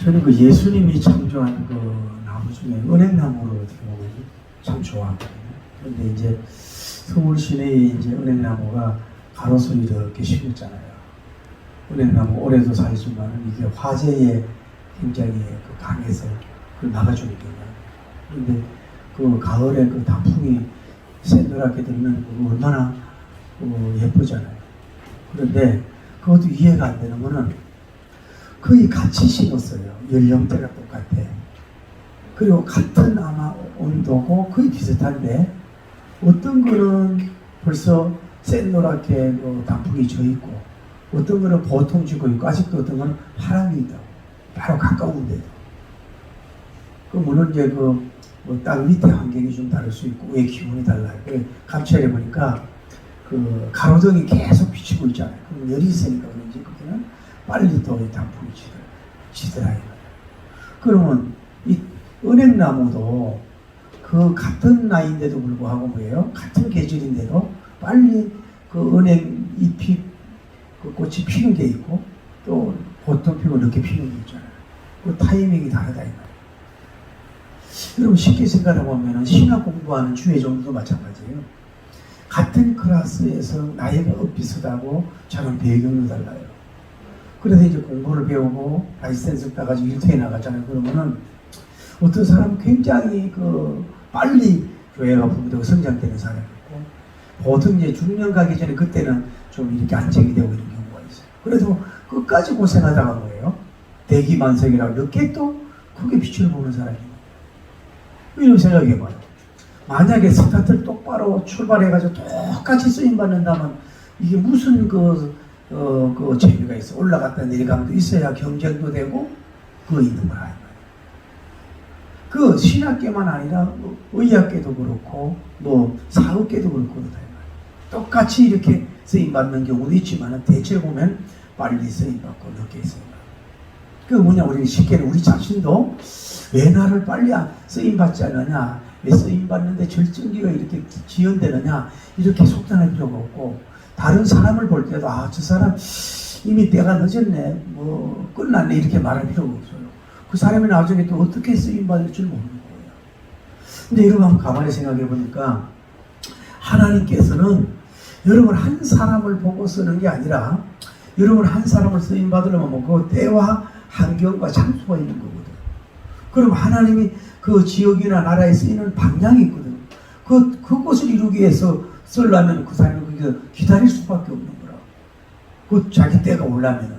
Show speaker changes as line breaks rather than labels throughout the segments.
저는 그 예수님이 창조한 그 나무 중에 은행나무를 어떻게 보면 참 좋아하거든요. 그런데 이제 서울 시내에 이제 은행나무가 가로수 이렇게 심었잖아요. 은행나무 올해도 살지만 이게 화재에 굉장히 그 강해서 그걸 막아주거든요. 그런데 그 가을에 그 단풍이 새노랗게 들면 그거 얼마나 예쁘잖아요. 그런데 그것도 이해가 안 되는 거는 거의 같이 심었어요. 연령대가 똑같아. 그리고 같은 아마 온도고 거의 비슷한데 어떤 거는 벌써 샛노랗게 그 단풍이 져 있고 어떤 거는 보통 지고 있고 아직도 어떤 거는 파랑이 있다고. 바로 가까운데도. 그 물론 이제 땅 밑에 환경이 좀 다를 수 있고 위에 기온이 달라요. 감찰해 보니까 그 가로등이 계속 비치고 있잖아요. 그럼 열이 있으니까 그런지 거기는 빨리 또 단풍이 지더라고요. 그러면 이 은행나무도 그 같은 나이인데도 불구하고 뭐예요? 같은 계절인데도 빨리 그 은행 잎이 그 꽃이 피는 게 있고 또 보통 피고 늦게 피는 게 있잖아요. 그 타이밍이 다르다 이 말이에요. 여러분 쉽게 생각해 보면 신학 공부하는 주의 종도 마찬가지예요. 같은 클래스에서 나이가 비슷하고 자는 배경도 달라요. 그래서 이제 공부를 배우고 라이센스 따가지고 일터에 나가잖아요. 그러면은 어떤 사람은 굉장히 빨리 교회가 부부되고 성장되는 사람이 있고 보통 이제 중년 가기 전에 그때는 좀 이렇게 안정이 되고 이런 경우가 있어요. 그래도 끝까지 고생하다가 뭐예요? 대기만성이라고 늦게 또 크게 빛을 보는 사람이 이런 생각해봐요. 만약에 스타트를 똑바로 출발해가지고 똑같이 쓰임받는다면 이게 무슨 재미가 있어. 올라갔다 내려가면도 있어야 경쟁도 되고 그거 있는 거라. 그 신학계만 아니라 의학계도 그렇고 사업계도 그렇고 그렇다. 똑같이 이렇게 쓰임받는 경우도 있지만 대체 보면 빨리 쓰임받고 늦게 쓰임받고. 그 뭐냐 우리 쉽게는 우리 자신도 왜 나를 빨리 쓰임받지 않느냐, 왜 쓰임받는데 절정기가 이렇게 지연되느냐 이렇게 속단할 필요가 없고 다른 사람을 볼 때도 저 사람 이미 때가 늦었네 끝났네 이렇게 말할 필요가 없어요. 그 사람이 나중에 또 어떻게 쓰임받을 줄 모르는 거예요. 근데 여러분 한번 가만히 생각해 보니까 하나님께서는 여러분 한 사람을 보고 쓰는 게 아니라 여러분 한 사람을 쓰임받으려면 그 때와 환경과 장소가 있는 거거든. 그럼 하나님이 그 지역이나 나라에 쓰이는 방향이 있거든. 그것을 이루기 위해서 쓰려면 그 사람이 거기서 기다릴 수밖에 없는 거라. 그 자기 때가 오려면.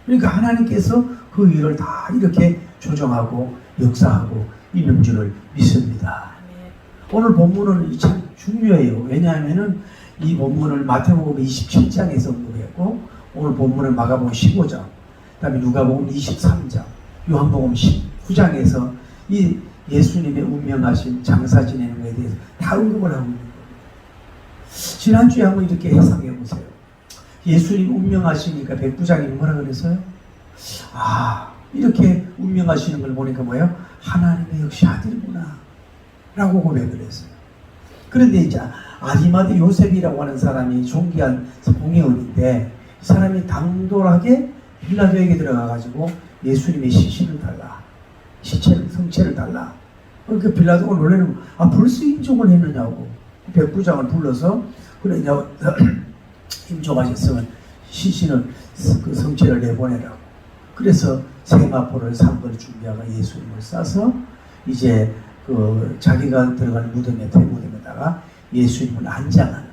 그러니까 하나님께서 그 일을 다 이렇게 조정하고 역사하고 있는 줄을 믿습니다. 오늘 본문은 참 중요해요. 왜냐하면은 이 본문을 마태복음 27장에서 공부했고 오늘 본문은 마가복음 15장, 그다음에 누가복음 23장, 요한복음 19장에서 이 예수님의 운명하신 장사 지내는 것에 대해서 다 언급을 하고 있는 거예요. 지난주에 한번 이렇게 해석해 보세요. 예수님 운명하시니까 백부장이 뭐라 그랬어요? 이렇게 운명하시는 걸 보니까 뭐예요? 하나님의 역시 아들이구나 라고 고백을 했어요. 그런데 이제 아리마대 요셉이라고 하는 사람이 존귀한 공회원인데 이 사람이 당돌하게 빌라도에게 들어가가지고 예수님의 성체를 달라. 그러니까 빌라도가 놀라는 벌써 임종을 했느냐고 백부장을 불러서 그래 임종하셨으면 그 성체를 내보내라고. 그래서 세마포를 3번을 준비하고 예수님을 싸서 이제 자기가 들어가는 대무덤에다가 예수님을 안장하는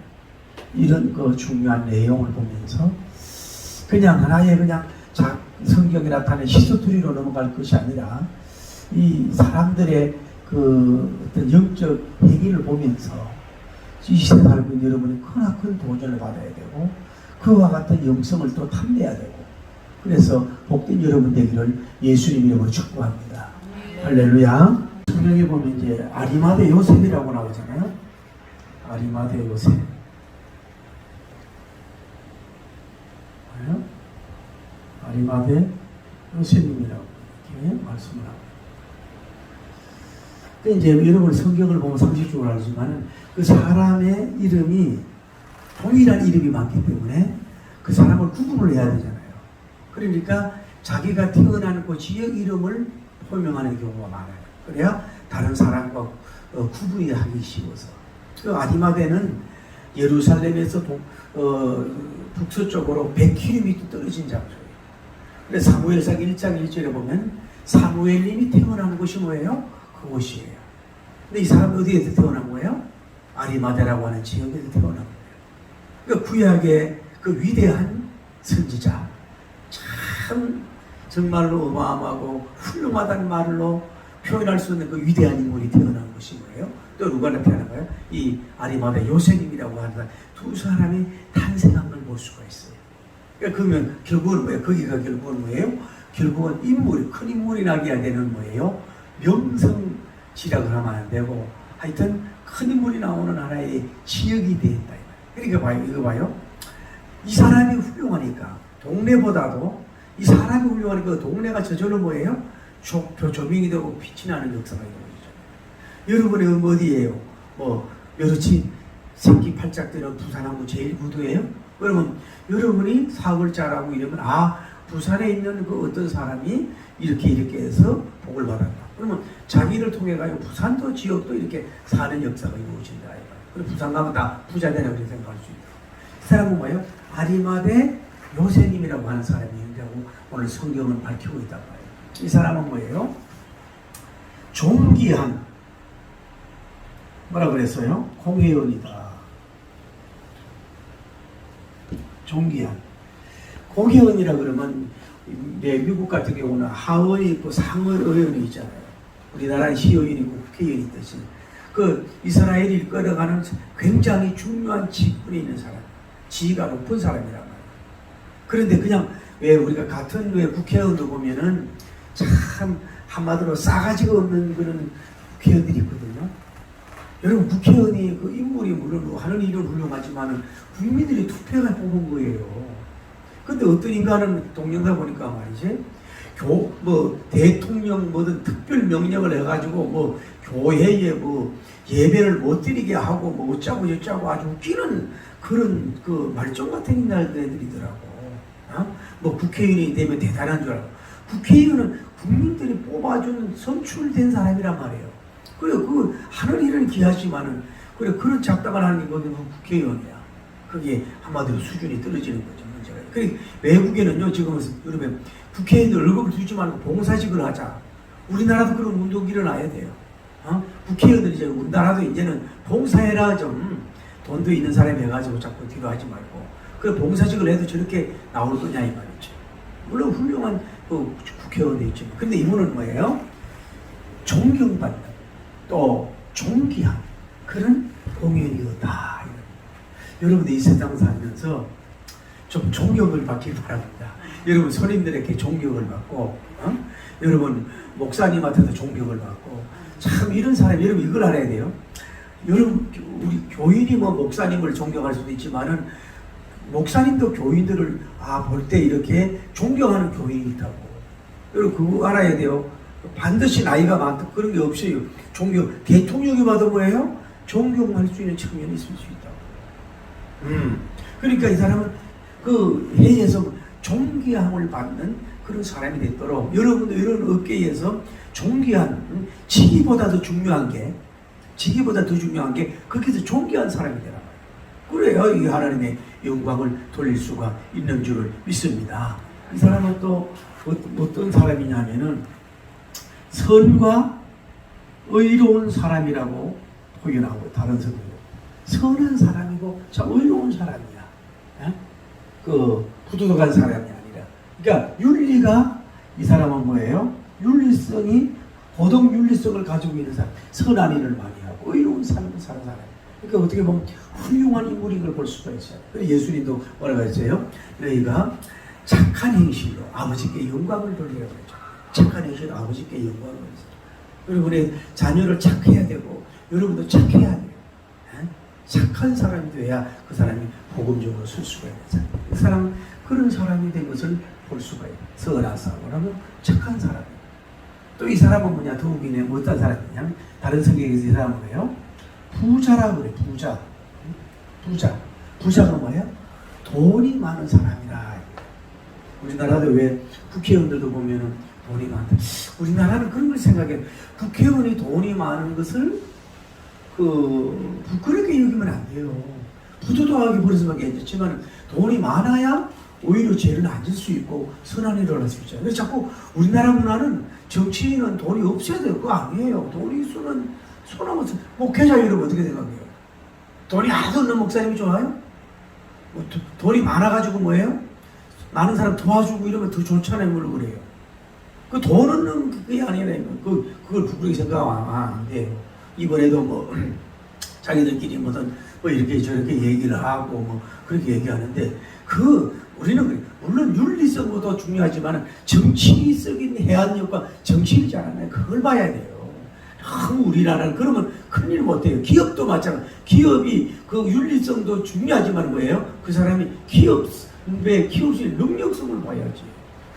이런 중요한 내용을 보면서 그냥 하나의 성경에 나타낸 히스토리로 넘어갈 것이 아니라 이 사람들의 어떤 영적 행위를 보면서 이 시대에 살고 있는 여러분이 크나큰 도전을 받아야 되고 그와 같은 영성을 또 탐내야 되고 그래서 복된 여러분 되기를 예수님 이름으로 축복합니다. 할렐루야. 성경에 보면 이제 아리마대 요셉이라고 나오잖아요. 아리마대 요셉. 아리마대 요셉님이라고 이렇게 말씀을 합니다. 이제 여러분 성경을 보면 상식적으로 알지만은 그 사람의 이름이 동일한 이름이 많기 때문에 그 사람을 구분을 해야 되잖아요. 그러니까 자기가 태어난 그 지역 이름을 호명하는 경우가 많아요. 그래야 다른 사람과 구분이 하기 쉬워서. 그 아리마대는 예루살렘에서 북서쪽으로 100km 떨어진 장소예요. 그래서 사무엘상 1장 1절에 보면 사무엘님이 태어난 곳이 뭐예요? 그곳이에요. 근데 이 사람은 어디에서 태어난 거예요? 아리마대라고 하는 지역에서 태어난 거예요. 그러니까 구약의 그 위대한 선지자, 참 정말로 어마어마하고 훌륭하다는 말로 표현할 수 없는 그 위대한 인물이 태어난 것이 뭐예요? 또 누가 나타나는 거예요? 이 아리마대 요셉님이라고 하는 두 사람이 탄생한 걸 볼 수가 있어요. 그러니까 그러면 결국은 뭐예요? 거기가 결국은 뭐예요? 결국은 인물이, 큰 인물이 나게 되는 뭐예요? 명성지락을 하면 안 되고 하여튼 큰 인물이 나오는 하나의 지역이 되었다. 그러니까 봐요. 이거 봐요. 이 사람이 훌륭하니까 동네보다도 이 사람이 훌륭하니까 동네가 저절로 뭐예요? 조명이 되고 빛이 나는 역사가 이루어지죠. 여러분의 어디예요? 여러치 생기 팔짝 뜨는 부산하고 제일 구도예요? 그러면 여러분이 사업을 잘하고 이러면 부산에 있는 그 어떤 사람이 이렇게 해서 복을 받았다. 그러면 자기를 통해 가지고 부산도 지역도 이렇게 사는 역사가 이루어진다. 그리고 부산 가면 다 부자 되라고 생각할 수 있다. 이 사람은 뭐예요? 아리마대 요셉님이라고 하는 사람이 있는데 오늘 성경은 밝히고 있단 말이에요. 이 사람은 뭐예요? 종기한, 뭐라 그랬어요? 공회원이다. 종기한. 공회원이라 그러면 미국 같은 경우는 하원이 있고 상원 의원이 있잖아요. 우리나라는 시의원이 있고 국회의원이 있듯이. 그 이스라엘이 이끌어가는 굉장히 중요한 직분에 있는 사람, 지위가 높은 사람이란 말이에요. 그런데 그냥 왜 우리가 같은 왜 국회의원도 보면은 참 한마디로 싸가지가 없는 그런 국회의원들이 있거든요. 여러분 국회의원이 그 인물이 물론 하는 일은 훌륭하지만은 국민들이 투표가 뽑은 거예요. 근데 어떤 인간은 동영상 보니까 말이지 대통령 뭐든 특별 명령을 해가지고 교회에 예배를 못 드리게 하고 어쩌고 저쩌고 아주 웃기는 그런 그 말종 같은 인간들이더라고. 국회의원이 되면 대단한 줄 알고. 국회의원은 국민들이 뽑아준 선출된 사람이란 말이에요. 그래 그 하는 일은 귀하지만은 그런 작당을 하는 게 국회의원이야. 그게 한마디로 수준이 떨어지는 거죠. 문제가. 그래 외국에는요 지금 여러분 국회의원들 월급을 주지 말고 봉사직을 하자. 우리나라도 그런 운동이 일어나야 돼요. 국회의원들 이제 우리나라도 이제는 봉사해라 좀 돈도 있는 사람이 해가지고 자꾸 뒤로 하지 말고 그 봉사직을 해도 저렇게 나올 거냐 이 말이죠. 물론 훌륭한 국회의원도 있죠. 근데 이분은 뭐예요? 존경받는 또 존귀한 그런 공연이었다. 여러분들 이 세상 살면서 좀 존경을 받길 바랍니다. 여러분 선임들에게 존경을 받고 여러분 목사님한테도 존경을 받고 참 이런 사람 여러분 이걸 알아야 돼요. 여러분 우리 교인이 목사님을 존경할 수도 있지만은 목사님도 교인들을 볼 때 이렇게 존경하는 교인이 있다고. 여러분 그거 알아야 돼요. 반드시 나이가 많다 그런 게 없어요. 존경 대통령이 봐도 뭐예요? 존경할 수 있는 측면이 있을 수 있다고. 그러니까 이 사람은 그 해에서 존귀함을 받는 그런 사람이 됐도록 여러분도 이런 업계에서 존귀한 지기보다 더 중요한 게 거기서 존귀한 사람이 되라. 그래야 이 하나님의 영광을 돌릴 수가 있는 줄을 믿습니다. 이 사람은 또 어떤 사람이냐면은 선과 의로운 사람이라고 표현하고 다른 성경 선한 사람이고 참 의로운 사람이야. 부도덕한 사람이 아니라. 그러니까 윤리가 이 사람은 뭐예요? 고동 윤리성을 가지고 있는 사람, 선한 일을 많이 하고 의로운 삶을 사는 사람. 그러니까 어떻게 보면 훌륭한 인물인 걸 볼 수가 있어요. 그래서 예수님도 뭐라고 했어요? 너희가 착한 행실로 아버지께 영광을 돌리라고 했죠. 착한 행실로 아버지께 영광을 돌리세요. 여러분의 자녀를 착해야 되고 여러분도 착해야 돼요. 착한 사람이 돼야 그 사람이 복음적으로 설 수가 있는 사람. 그 사람 그런 사람이 된 것을 볼 수가 있어요. 선한 사람이라고 착한 사람. 또 이 사람은 뭐냐? 더욱이네 어떤 사람이냐? 다른 성경에서 이 사람은 뭐예요? 부자라고 그래. 부자가 뭐예요? 돈이 많은 사람이라. 우리나라도 왜 국회의원들도 보면은 돈이 많다. 우리나라는 그런 걸 생각해. 국회의원이 돈이 많은 것을 부끄럽게 여기면 안 돼요. 부도덕하게 버릴 수밖에 없지만 돈이 많아야 오히려 죄를 안 질 수 있고 선한 일을 할 수 있잖아요. 그래서 자꾸 우리나라 문화는 정치인은 돈이 없어야 돼요. 그거 아니에요. 돈이 있으면 소나무서 목회자 이러면 어떻게 생각해요? 돈이 하나도 없는 목사님이 좋아요? 뭐 돈이 많아가지고 뭐예요? 많은 사람 도와주고 이러면 더 좋잖아요. 뭘 그래요? 그 돈 없는 그게 아니라 그걸 부끄럽게 생각하면 안 돼요. 이번에도 뭐 자기들끼리 무슨 뭐 이렇게 저렇게 얘기를 하고 뭐 그렇게 얘기하는데 우리는 물론 윤리성도 중요하지만 정치적인 해안력과 정치인이 잘하면 그걸 봐야 돼요. 우리나라는 그러면 큰일 못해요. 기업도 마찬가지. 기업이 그 윤리성도 중요하지만 뭐예요? 그 사람이 기업의 키우실 능력성을 봐야지.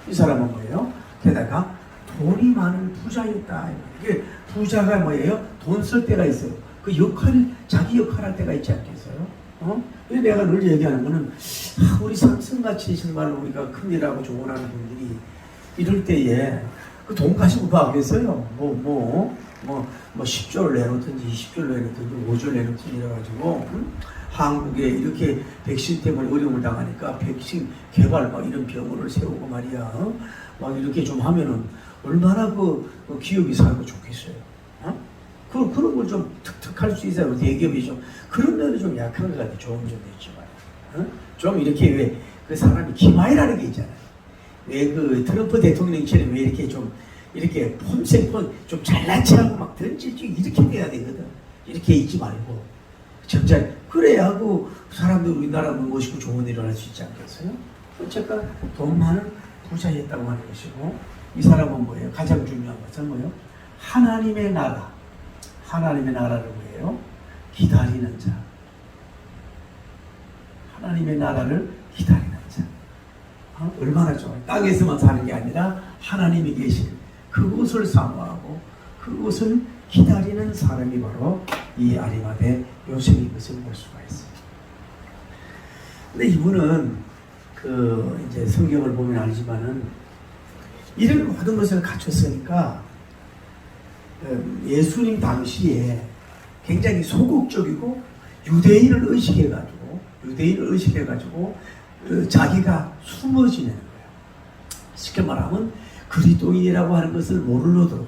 이 사람은 뭐예요? 게다가 돈이 많은 부자였다. 이게 부자가 뭐예요? 돈 쓸 때가 있어요. 그 자기 역할 할 때가 있지 않겠어요? 그래서 내가 늘 얘기하는 거는 우리 삼성같이 정말로 우리가 큰일하고 조언하는 분들이 이럴 때에 그 돈 가지고 뭐 하겠어요? 10조를 내놓든지 20조를 내놓든지 5조를 내놓든지 이래가지고 한국에 이렇게 백신 때문에 어려움을 당하니까 백신 개발 막 이런 병원을 세우고 말이야. 막 이렇게 좀 하면은 얼마나 그 기업이 살고 좋겠어요. 그런 걸 좀 툭툭할 수 있어요. 대기업이 좀 그런 면은 좀 약한 것 같아. 좋은 점도 있지만 좀 이렇게 왜 그 사람이 기마이라는 게 있잖아요. 왜 그 트럼프 대통령처럼 왜 이렇게 좀 이렇게 폼생폼 좀 잘난 체하고 막 던질지 이렇게 돼야 되거든. 이렇게 있지 말고 점잖이 그래야 하고 사람들 우리나라 멋있고 좋은 일을 할 수 있지 않겠어요? 어쨌든 돈 많은 부자였다고 하는 것이고 이 사람은 뭐예요? 가장 중요한 것은 뭐예요? 하나님의 나라. 하나님의 나라를 뭐예요? 기다리는 자. 하나님의 나라를 기다리는 자. 얼마나 좋아요. 땅에서만 사는 게 아니라 하나님이 계신 그곳을 사모하고 그곳을 기다리는 사람이 바로 이 아리마대 요셉인 것을 볼 수가 있어요. 근데 이분은 이제 성경을 보면 알지만은 이런 모든 것을 갖췄으니까 예수님 당시에 굉장히 소극적이고 유대인을 의식해가지고 자기가 숨어 지내는 거예요. 쉽게 말하면 그리스도인이라고 하는 것을 모르도록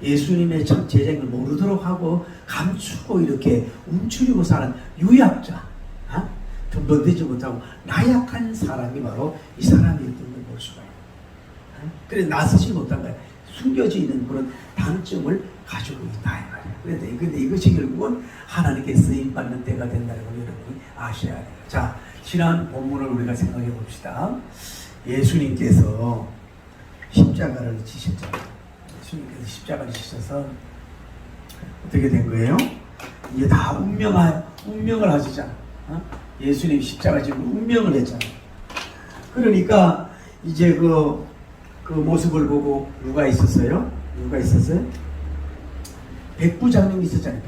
예수님의 참 제자임을 모르도록 하고 감추고 이렇게 움츠리고 사는 유약자, 변변되지 못하고 나약한 사람이 바로 이 사람이었던 걸 볼 수가 있어요. 그래서 나서지 못한 거예요. 숨겨져 있는 그런 단점을 가지고 있다 이 말이에요. 근데 이것이 결국은 하나님께 쓰임 받는 때가 된다는 걸 여러분이 아셔야 돼요. 자, 지난 본문을 우리가 생각해 봅시다. 예수님께서 십자가를 지셨잖아요. 예수님께서 십자가를 지셔서 어떻게 된 거예요? 이제 다 운명을 하시잖아. 예수님 십자가 지고 운명을 했잖아요. 그러니까 이제 그 모습을 보고 누가 있었어요? 백부장님이 있었잖아요.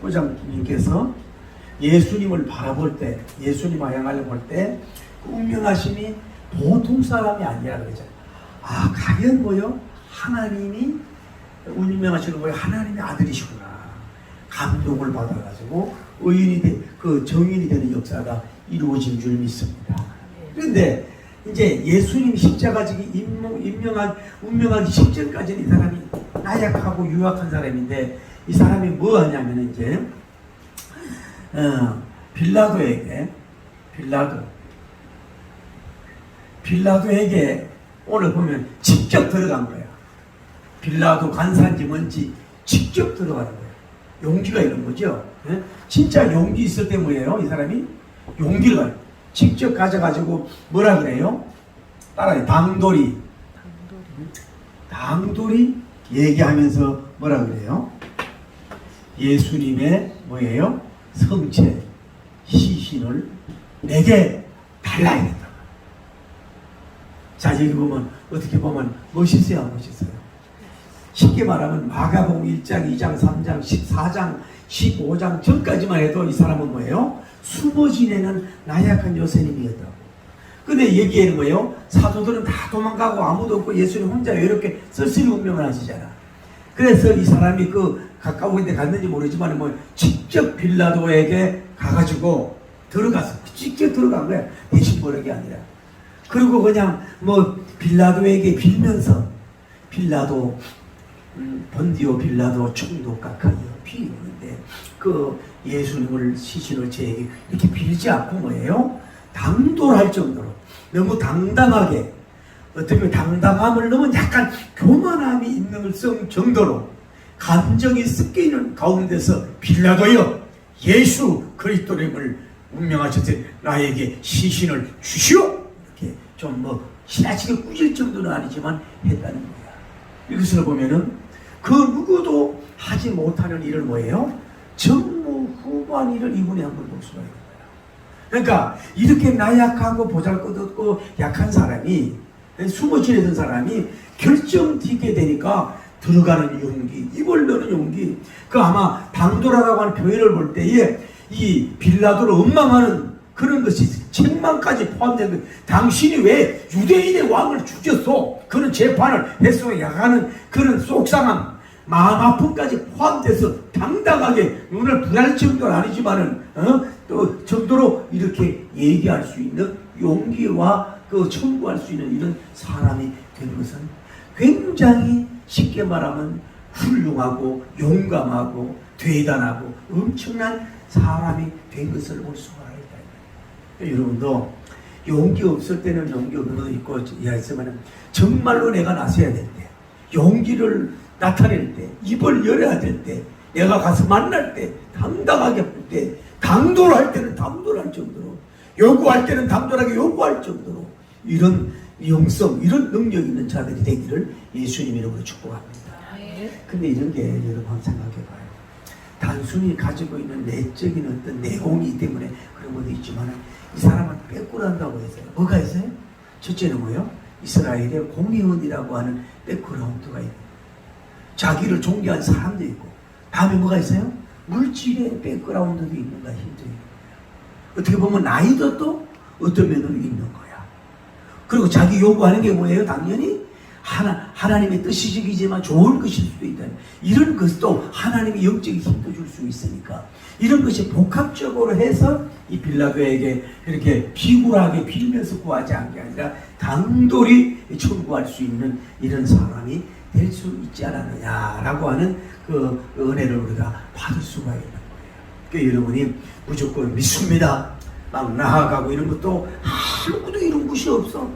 백부장님께서 예수님을 바라볼 때, 예수님을 향하여 볼 때, 그 운명하심이 보통 사람이 아니라 그러잖아요. 과연 뭐요? 하나님이 운명하시는 거예요. 하나님의 아들이시구나. 감동을 받아가지고 정인이 되는 역사가 이루어진 줄 믿습니다. 그런데 이제 예수님 십자가 지기 운명하기 직전까지는 이 사람이 나약하고 유약한 사람인데 이 사람이 뭐 하냐면 이제 빌라도에게 오늘 보면 직접 들어간 거야. 빌라도 간사인지 뭔지 직접 들어가는 거예요. 용기가 있는 거죠. 네? 진짜 용기 있을 때 뭐예요? 이 사람이 용기를 가요. 직접 가져가지고 뭐라 그래요? 따라해. 당돌이 얘기하면서 뭐라 그래요? 예수님의 뭐예요? 성체 시신을 내게 달라야 된다. 자, 여기 보면 어떻게 보면 멋있어요, 안 멋있어요? 쉽게 말하면 마가복음 1장, 2장, 3장, 14장, 15장 전까지만 해도 이 사람은 뭐예요? 숨어 지내는 나약한 요셉님이었다고. 근데 얘기에는 뭐예요? 사도들은 다 도망가고 아무도 없고 예수님 혼자 이렇게 쓸쓸히 운명을 하시잖아. 그래서 이 사람이 그 가까운 데 갔는지 모르지만 뭐 직접 빌라도에게 가가지고 들어갔어. 직접 들어간 거야. 대신 보는 게 아니라. 그리고 그냥 뭐 빌라도에게 빌면서 빌라도 본디오 빌라도 총독각하여 비우는데 그 예수님을 시신을 제에게 이렇게 빌지 않고 뭐예요? 당돌할 정도로 너무 당당하게 어떻게 당당함을 넘은 약간 교만함이 있는 정도로 감정이 섞여 있는 가운데서 빌라도여 예수 그리스도님을 운명하셨을 나에게 시신을 주시오 이렇게 좀 뭐 지나치게 꾸질 정도는 아니지만 했다는 거야. 이것을 보면은 그 누구도 하지 못하는 일을 뭐예요? 전무후무한 일을 이분이 한번 볼 수가 있는 거야. 그러니까 이렇게 나약하고 보잘것없고 약한 사람이 숨어 지내던 사람이 결정짓게 되니까 들어가는 용기, 입을 여는 용기, 그 아마 당돌하다고 하는 표현을 볼 때에 이 빌라도를 원망하는 그런 것이 책망까지 포함된 것. 당신이 왜 유대인의 왕을 죽였소? 그런 재판을 했어 야가는 그런 속상함, 마음 아픔까지 포함돼서 당당하게 눈을 부랄 정도는 아니지만은 또 정도로 이렇게 얘기할 수 있는 용기와 그 청구할 수 있는 이런 사람이 된 것은 굉장히 쉽게 말하면 훌륭하고 용감하고 대단하고 엄청난 사람이 된 것을 볼 수가 있다. 여러분도 용기 없을 때는 용기 없는 것도 있고 이해했으면 정말로 내가 나서야 될 때, 용기를 나타낼 때, 입을 열어야 될 때, 내가 가서 만날 때, 당당하게 할 때, 당돌할 때는 당돌할 정도로, 요구할 때는 당돌하게 요구할 정도로 이런 영성, 이런 능력 있는 자들이 되기를 예수님 이름으로 축복합니다. 근데 이런 게 여러분 한번 생각해봐요. 단순히 가지고 있는 내적인 어떤 내공이 때문에 그런 것도 있지만 이 사람은 백그라운드라고 했어요. 뭐가 있어요? 첫째는 뭐예요? 이스라엘의 공의원이라고 하는 백그라운드가 있고 자기를 존경하는 사람도 있고 다음에 뭐가 있어요? 물질의 백그라운드도 있는가 힘들어요. 어떻게 보면 나이도 또 어떤 면으로 있는 거야. 그리고 자기 요구하는 게 뭐예요? 당연히 하나님의 뜻이지만 좋은 것일 수도 있다. 이런 것도 하나님의 영적인 힘도 줄 수 있으니까 이런 것이 복합적으로 해서 이 빌라도에게 이렇게 비굴하게 빌면서 구하지 않은 게 아니라 당돌히 청구할 수 있는 이런 사람이 될 수 있지 않았느냐라고 하는 그 은혜를 우리가 받을 수가 있는 거예요. 그러니까 여러분이 무조건 믿습니다 막 나아가고 이런 것도 아무것도 이런 것이 없어.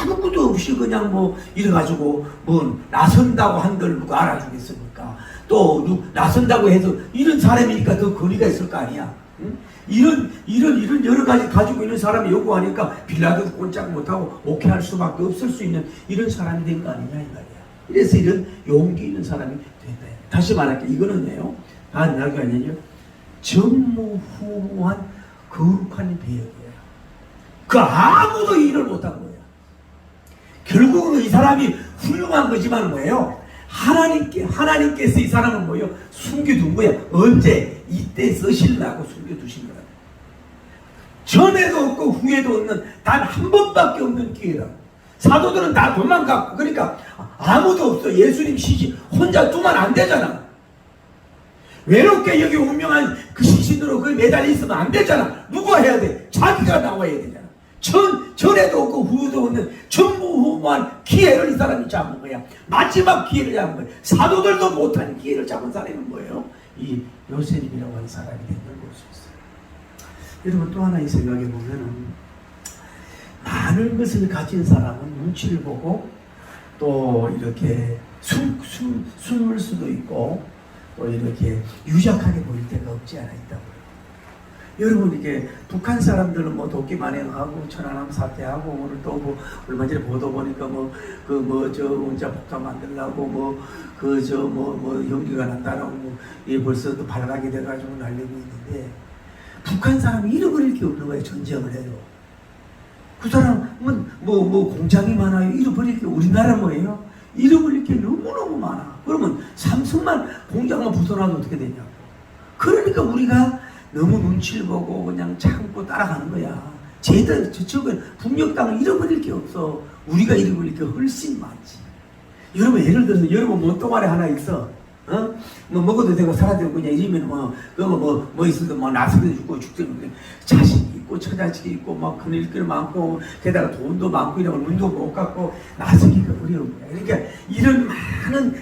아무것도 없이 그냥 뭐 이래가지고 뭐 나선다고 한들 누가 알아주겠습니까? 또 나선다고 해서 이런 사람이니까 더 거리가 있을 거 아니야. 응? 이런 여러 가지 가지고 있는 사람이 요구하니까 빌라도 꼼짝 못하고 오케이 할 수밖에 없을 수 있는 이런 사람이 된 거 아니냐 이 말이야. 그래서 이런 용기 있는 사람이 된다. 다시 말할게. 이거는 뭐예요? 나가 아니냐? 전무후무한 거룩한 배역이에요. 그 아무도 일을 못한 거예요. 결국은 이 사람이 훌륭한 거지만 뭐예요? 하나님께서 이 사람은 뭐예요? 숨겨둔 거야. 언제? 이때 쓰시려고 숨겨두신 거야. 전에도 없고 후에도 없는 단 한 번밖에 없는 기회라. 사도들은 다 도망갔고 그러니까 아무도 없어. 예수님 시신 혼자 두면 안 되잖아. 외롭게 여기 운명한 그 시신으로 거기 매달려 있으면 안 되잖아. 누가 해야 돼? 자기가 나와야 되잖아. 전에도 없고 후에도 없는 전무후무한 기회를 이 사람이 잡은 거야. 마지막 기회를 잡은 거야. 사도들도 못한 기회를 잡은 사람은 뭐예요? 이 요셉이라고 하는 사람이 된 걸 볼 수 있어요. 여러분 또 하나 이 생각해 보면은 많은 것을 가진 사람은 눈치를 보고 또 이렇게 숨을 수도 있고 또 이렇게 유약하게 보일 때가 없지 않아 있다고요. 여러분 이게 북한 사람들은 뭐 도끼 만행하고 천안함 사태하고 오늘 또 뭐 얼마 전에 보도 보니까 저 원자 폭탄 만들려고 뭐 연기가 난다라고 뭐 벌써 또 발각이 돼가지고 날리고 있는데 북한 사람이 잃어버릴 게 없는 거예요. 전쟁을 해도 그 사람은 뭐 공장이 많아요. 잃어버릴 게 우리나라 뭐예요? 잃어버릴 게 너무너무 많아. 그러면 삼성만 공장만 부숴놔도 어떻게 되냐고. 그러니까 우리가 너무 눈치를 보고 그냥 참고 따라가는 거야. 저쪽은 북녘 땅을 잃어버릴 게 없어. 우리가 잃어버릴 게 훨씬 많지. 여러분 예를 들어서 여러분 뭐 똥아리 하나 있어. 뭐 먹어도 되고 살아도 되고 그냥 이러면 뭐 있어도 뭐 나서도 죽고 죽도 자식이 있고 처자식이 있고 막 그늘길 많고 게다가 돈도 많고 이러면 눈도 못 갖고 나서기가 어려운 거야. 그러니까 이런 많은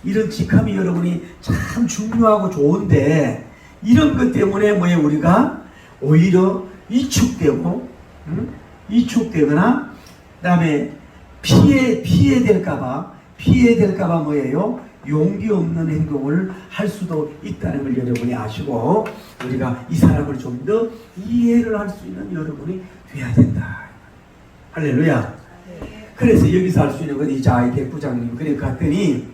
이런 직함이 여러분이 참 중요하고 좋은데 이런 것 때문에 우리가 오히려 위축되거나 그다음에 피해될까봐 용기 없는 행동을 할 수도 있다는 걸 여러분이 아시고 우리가 이 사람을 좀 더 이해를 할 수 있는 여러분이 돼야 된다. 할렐루야. 그래서 여기서 할 수 있는 건 이 백부장님 그래 갔더니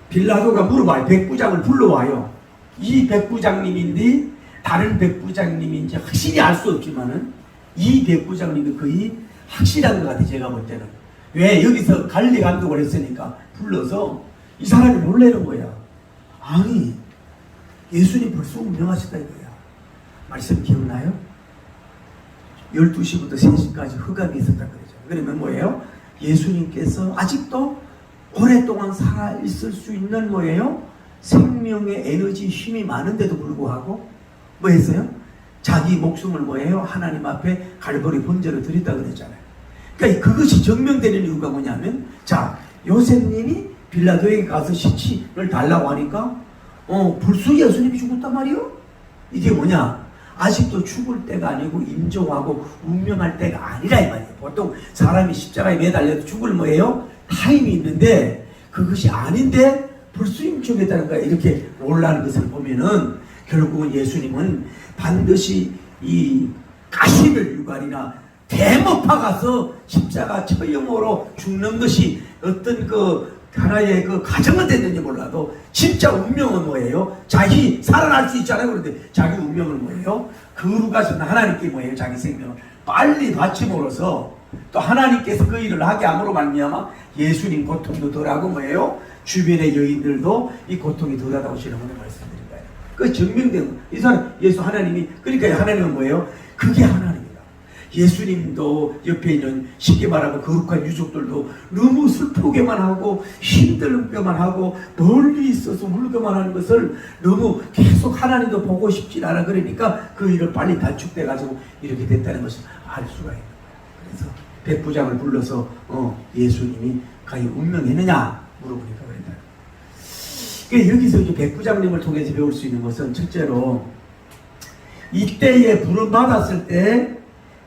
빌라도가 물어봐요. 백부장을 불러와요. 이 백부장님인데 다른 백부장님인지 확실히 알 수 없지만은 이 백부장님이 거의 확실한 것 같아. 제가 볼 때는. 왜? 여기서 관리 감독을 했으니까 불러서 이 사람이 놀라는 거야. 아니 예수님 벌써 운명하셨다 이거야. 말씀 기억나요? 12시부터 3시까지 흑암이 있었다 그러죠. 그러면 뭐예요? 예수님께서 아직도 오랫동안 살아있을 수 있는 생명의 에너지 힘이 많은데도 불구하고 뭐 했어요? 자기 목숨을 하나님 앞에 갈보리 번제로 드렸다 그랬잖아요. 그러니까 그것이 증명되는 이유가 뭐냐면 요셉님이 빌라도에게 가서 시체를 달라고 하니까 벌써 예수님이 죽었단 말이요? 이게 뭐냐? 아직도 죽을 때가 아니고 임종하고 운명할 때가 아니라 이 말이에요. 보통 사람이 십자가에 매달려도 죽을 타임이 있는데 그것이 아닌데 벌써 임종했다는 거야. 이렇게 놀라는 것을 보면은 결국은 예수님은 반드시 이 가시를 유관이나 대모파 가서 십자가 처형으로 죽는 것이 어떤 하나의 가정은 됐는지 몰라도 진짜 운명은 자기 살아날 수 있잖아요. 그런데 자기 운명은 거룩하신 하나님께 자기 생명을 빨리 바침으로써 또 하나님께서 그 일을 하게 함으로 말미암아 예수님 고통도 덜하고 주변의 여인들도 이 고통이 덜하다고 저는 오늘 말씀드린 거예요. 그 증명된 이 사람 예수 하나님이 그러니까 하나님은 그게 하나님이다. 예수님도 옆에 있는 쉽게 말하면 거룩한 유족들도 너무 슬프게만 하고 힘들게만 하고 멀리 있어서 울게만 하는 것을 너무 계속 하나님도 보고 싶지 않아. 그러니까 그 일을 빨리 단축돼 가지고 이렇게 됐다는 것을 알 수가 있는 거예요. 그래서 백부장을 불러서 예수님이 과연 운명했느냐 물어보니까 그랬다. 그러니까 여기서 이제 백부장님을 통해서 배울 수 있는 것은 첫째로 이때에 부름 받았을 때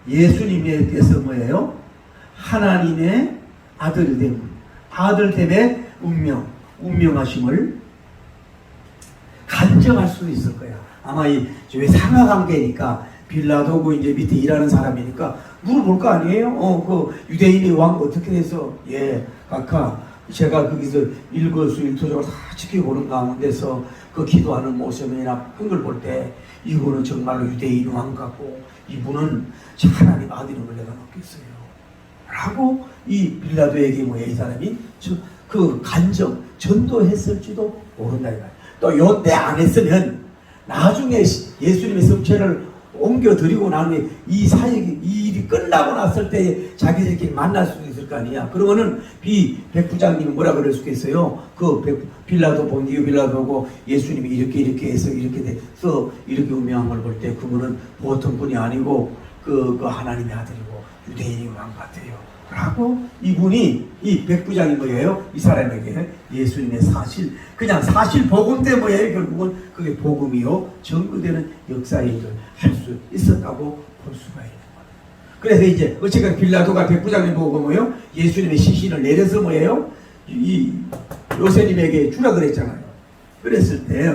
예수님께서 하나님의 아들됨의 운명하심을 간증할 수도 있을 거야. 아마 왜 상하관계니까 빌라도고 이제 밑에 일하는 사람이니까 물어볼 거 아니에요? 그 유대인의 왕 어떻게 해서 각하 제가 거기서 일거수일투족을 다 지켜보는 가운데서 그 기도하는 모습이나 그런 걸 볼 때 이거는 정말로 유대인 왕 같고 이분은 하나님 아들임을 내가 믿겠어요 라고 이 빌라도에게 이 사람이 그 간증 전도했을지도 모른다. 또 요때 안 했으면 나중에 예수님의 성체를 옮겨드리고 나면 이 사역이 이 일이 끝나고 났을 때 자기들끼리 만날 수도 있을 거 아니야. 그러면은 백부장님이 뭐라 그럴 수 있겠어요? 빌라도 본디오 빌라도고 예수님이 이렇게 해서 이렇게 돼서 이렇게 운명한 걸 볼 때 그분은 보통 분이 아니고 그 하나님의 아들이고 유대인의 왕 같아요 라고 이분이 이 백부장이 이 사람에게 예수님의 그냥 사실 복음 때문에 결국은 그게 복음이요 증거되는 역사의 일을 할 수 있었다고 볼 수가 있는 거예요. 그래서 이제 어쨌든 빌라도가 백부장님 보고 예수님의 시신을 내려서 이 요셉님에게 주라 그랬잖아요. 그랬을 때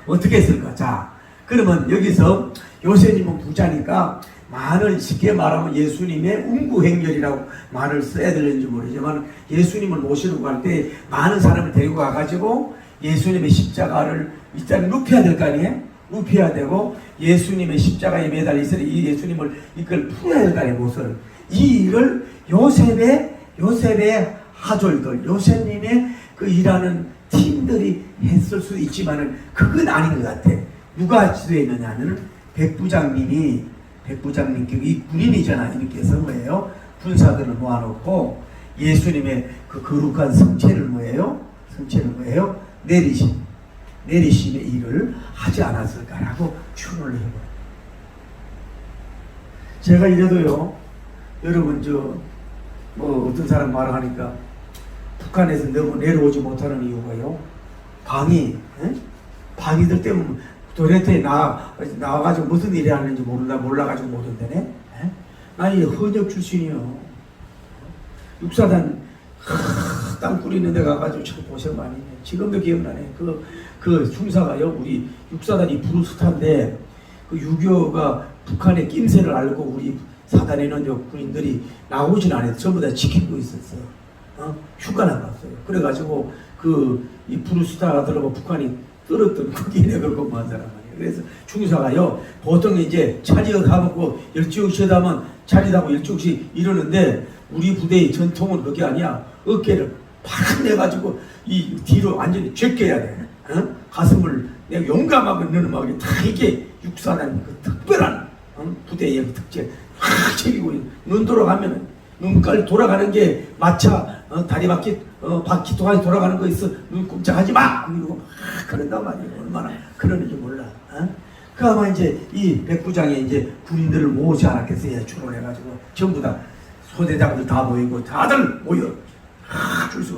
어떻게 했을까? 그러면 여기서 요셉님은 부자니까 말을 쉽게 말하면 예수님의 운구행렬이라고 말을 써야 되는지 모르지만 예수님을 모시고 갈 때 많은 사람을 데리고 가가지고 예수님의 십자가를 일단 눕혀야 될 거 아니에요? 눕혀야 되고 예수님의 십자가에 매달려 있으니 이 예수님을 이걸 풀어야 될 거 아니에요? 못을. 이 일을 요셉의 하졸들 요셉님의 그 일하는 팀들이 했을 수도 있지만은 그건 아닌 것 같아. 누가 지도했느냐면은 백부장님이 이 군인이잖아. 이렇게 해서 뭐예요? 군사들을 모아놓고 예수님의 그 거룩한 성체를 뭐예요? 내리심의 일을 하지 않았을까라고 추론을 해봐요. 제가 이래도요, 여러분 어떤 사람 말하니까 북한에서 너무 내려오지 못하는 이유가요, 방위들 때문에 도레트에 나와가지고 무슨 일이 하는지 몰라가지고 못 온다네. 나 이 헌역 출신이요. 육사단 땅 꾸리는 데 가가지고 참 고생 많이 해. 지금도 기억나네. 그 중사가요, 우리 육사단이 부르스타인데 그 6.25가 북한의 낌새를 알고 우리 사단에는 군인들이 나오진 않아요. 전부 다 지키고 있었어. 휴가 나갔어요. 그래가지고 이 부르스타가 들어가 북한이 떨었던 거기에 근무한 사람 아니에요. 그래서 중사가요, 보통 이제 차지어 가먹고 12시에 하면 차리다고 12시 이러는데 우리 부대의 전통은 그게 아니야. 어깨를 팍 내가지고 이 뒤로 완전히 제껴야 돼. 가슴을 내가 용감하고 너는 다 이게 육사단 그 특별한 부대의 그 특징 확 챙기고 눈 돌아가면은 눈깔 돌아가는 게 마차 다리 바퀴 동안에 돌아가는 거 있어. 눈 꼼짝하지 마! 이러고 막 그런단 말이에요. 얼마나 그러는지 몰라. 그 아마 이제 이 백부장이 이제 군인들을 모으지 않았겠어요. 추론해가지고 전부 다 소대장들 다 모이고 다들 모여 줄서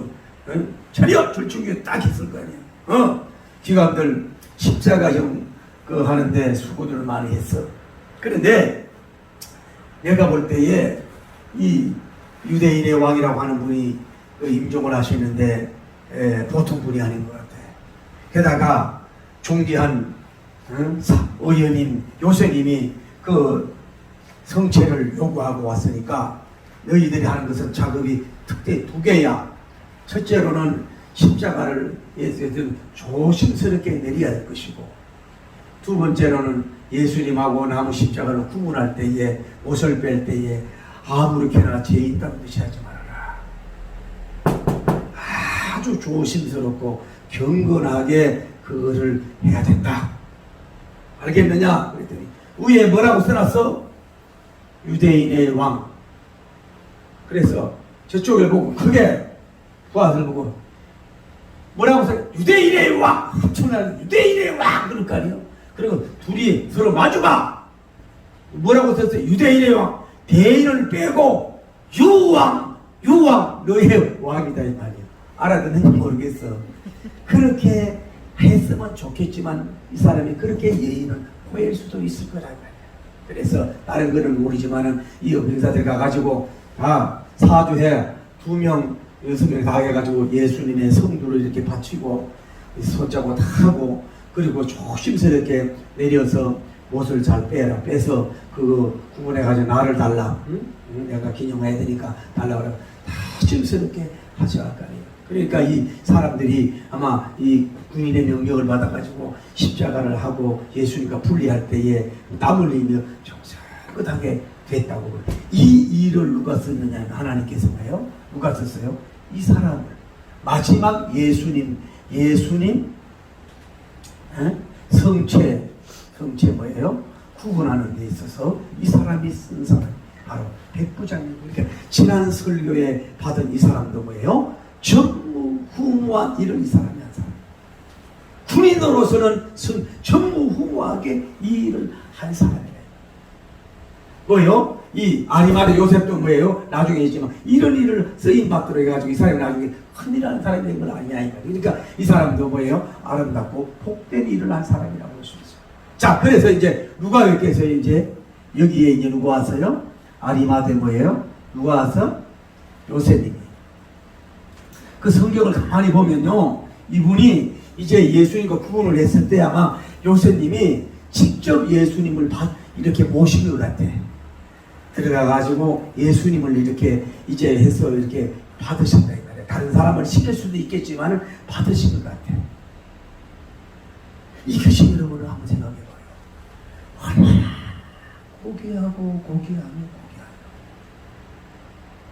차려 절충기에 딱 있을 거 아니에요. 기관들 십자가형 하는데 수고들을 많이 했어. 그런데 내가 볼 때에 이 유대인의 왕이라고 하는 분이 임종을 하시는데 보통 분이 아닌 것 같아. 게다가 존귀한 의원인 요셉님이 그 성체를 요구하고 왔으니까 너희들이 하는 것은 작업이 특대 2개야. 첫째로는 십자가를 조심스럽게 내려야 할 것이고, 두 번째로는 예수님하고 나무 십자가를 구분할 때에, 옷을 뺄 때에 아무렇게나 죄 있다는 듯이 하지 말아라. 아주 조심스럽고 경건하게 그거를 해야 된다. 알겠느냐? 그랬더니 위에 뭐라고 써놨어? 유대인의 왕. 그래서 저쪽을 보고 크게 부하들 보고 뭐라고 써? 유대인의 왕! 엄청난 유대인의 왕! 그럴 거 아니에요? 그리고 둘이 서로 마주봐! 뭐라고 썼어요? 유대인의 왕! 대인을 빼고 유왕! 너의 왕이다 이 말이에요. 알아듣는지 모르겠어. 그렇게 했으면 좋겠지만 이 사람이 그렇게 예의를 포할 수도 있을 거란 말이야. 그래서 다른 거는 모르지만은 이 병사들 가가지고 다 사주해 2명 6명 다 해가지고 예수님의 성도를 이렇게 바치고 손잡고 다 하고, 그리고 조심스럽게 내려서 옷을 잘 빼서 그거 구분해가지고 나를 달라. 내가 기념해야 되니까 달라 그러고 다 조심스럽게 하지 않을 거 아니에요. 그러니까 이 사람들이 아마 이 군인의 명령을 받아가지고 십자가를 하고 예수님과 분리할 때에 땀 흘리며 정상긋하게 됐다고. 이 일을 누가 썼느냐? 하나님께서요. 누가 썼어요? 이 사람을 마지막 예수님 성체 뭐예요? 구분하는 데 있어서 이 사람이 쓴 사람 바로 백부장님. 그러니까 지난 설교에 받은 이 사람도 뭐예요? 전무후무한 일을 이 사람이 한 사람. 군인으로서는 전무후무하게 이 일을 한 사람이에요. 뭐예요? 이 아리마대 요셉도 뭐예요? 나중에 있지만 이런 일을 쓰임 받도록 해가지고 이 사람이 나중에 큰일 하는 사람이 된 건 아니야. 그러니까 이 사람도 뭐예요? 아름답고 복된 일을 한 사람이라고 볼 수 있어요. 자, 그래서 이제 누가 이렇게 해서 이제 여기에 이제 누가 왔어요? 아리마대 뭐예요? 누가 와서? 요셉님이. 그 성경을 가만히 보면요, 이분이 이제 예수님과 구분을 했을 때 아마 요셉님이 직접 예수님을 이렇게 모신 것 같아. 들어가가지고 예수님을 이렇게 이제 해서 이렇게 받으신다 이 말이야. 다른 사람을 시킬 수도 있겠지만 받으신 것 같아. 이것이 여러분을 한번 생각해봐요. 얼마나 고귀하고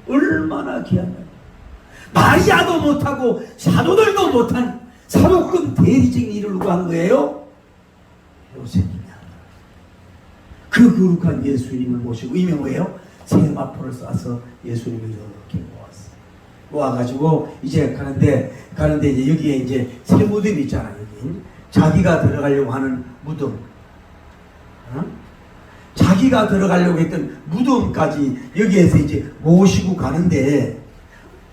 얼마나 귀하냐. 마리아도 못하고 사도들도 못한 사도권 대리적인 일을 누가 한 거예요? 요셉이냐. 그 거룩한 예수님을 모시고 이미 뭐예요? 세마포를 쏴서 예수님을 이렇게 모았어. 모아가지고 이제 가는데 이제 여기에 이제 새 무덤이 있잖아요. 여기 자기가 들어가려고 하는 무덤, 자기가 들어가려고 했던 무덤까지 여기에서 이제 모시고 가는데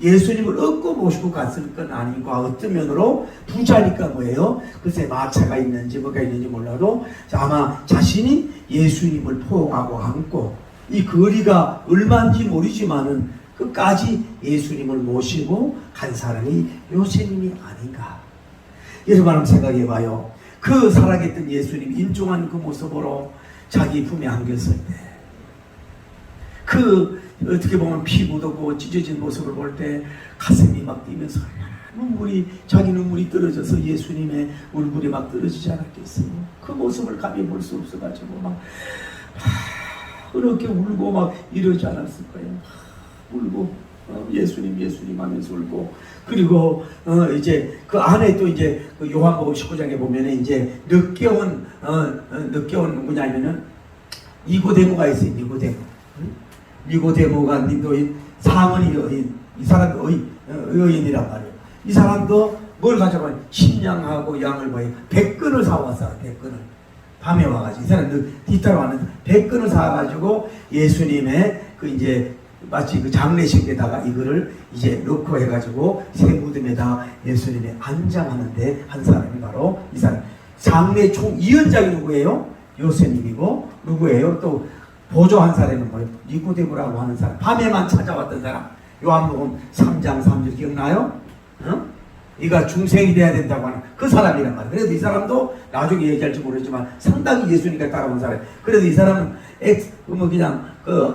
예수님을 얻고 모시고 갔을 건 아니고 어떤 면으로 부자니까 뭐예요? 글쎄 마차가 있는지 뭐가 있는지 몰라도 아마 자신이 예수님을 포옹하고 안고 이 거리가 얼마인지 모르지만은 끝까지 예수님을 모시고 간 사람이 요셉님이 아닌가. 여러분 한번 생각해봐요. 그 살아계셨던 예수님 인종한 그 모습으로 자기 품에 안겼을 때 그 어떻게 보면 피 묻었고 찢어진 모습을 볼 때 가슴이 막 뛰면서 자기 눈물이 떨어져서 예수님의 얼굴이 막 떨어지지 않았겠어요. 그 모습을 감히 볼 수 없어가지고 막 그렇게 울고 막 이러지 않았을 거예요. 울고 예수님 하면서 울고 그리고 이제 그 안에 또 이제 그 요한복음 19장에 보면은 이제 늦게 온 누구냐면은 니고데모가 있어요. 니고데모가 님도 상언이 여인, 이 사람도 여인이란 말이에요. 이 사람도 뭘 가져가요? 신양하고 양을 봐요. 100근을 사왔어. 100근을. 밤에 와가지고 이 사람 뒤따라 왔는데 100근을 사가지고 예수님의 그 이제 마치 그 장례식에다가 이거를 이제 넣고 해가지고 새 무덤에다 예수님의 안장하는데 한 사람이 바로 이 사람. 장례 총 2연장이 누구예요? 요셉님이고 누구예요? 또 보조한 사람은 뭐예요? 니고데모라고 하는 사람. 밤에만 찾아왔던 사람. 요한복음 3장 3절 기억나요? 네가 중생이 돼야 된다고 하는 그 사람이란 말이에요. 그래서 이 사람도 나중에 얘기할지 모르지만 상당히 예수님과 따라온 사람. 그래서 이 사람은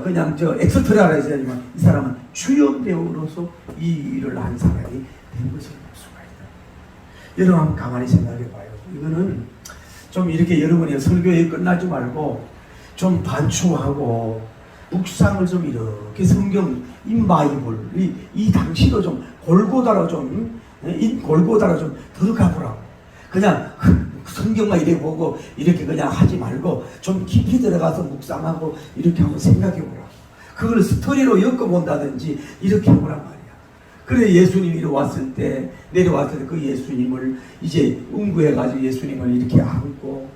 그냥 엑스트라라 해야지만 이 사람은 주연 배우로서 이 일을 한 사람이 된 것을 볼 수가 있다. 여러분 한번 가만히 생각해봐요. 이거는 좀 이렇게 여러분이 설교에 끝나지 말고 좀 반추하고 묵상을 좀 이렇게 성경 인바이블 이 당시로 좀 골고다로 좀 들어가 보라고. 그냥 성경만 이렇게 보고 이렇게 그냥 하지 말고 좀 깊이 들어가서 묵상하고 이렇게 하고 생각해 보라고. 그걸 스토리로 엮어본다든지 이렇게 해보란 말이야. 그래 예수님이 내려왔을 때 그 예수님을 이제 응구해가지고 예수님을 이렇게 안고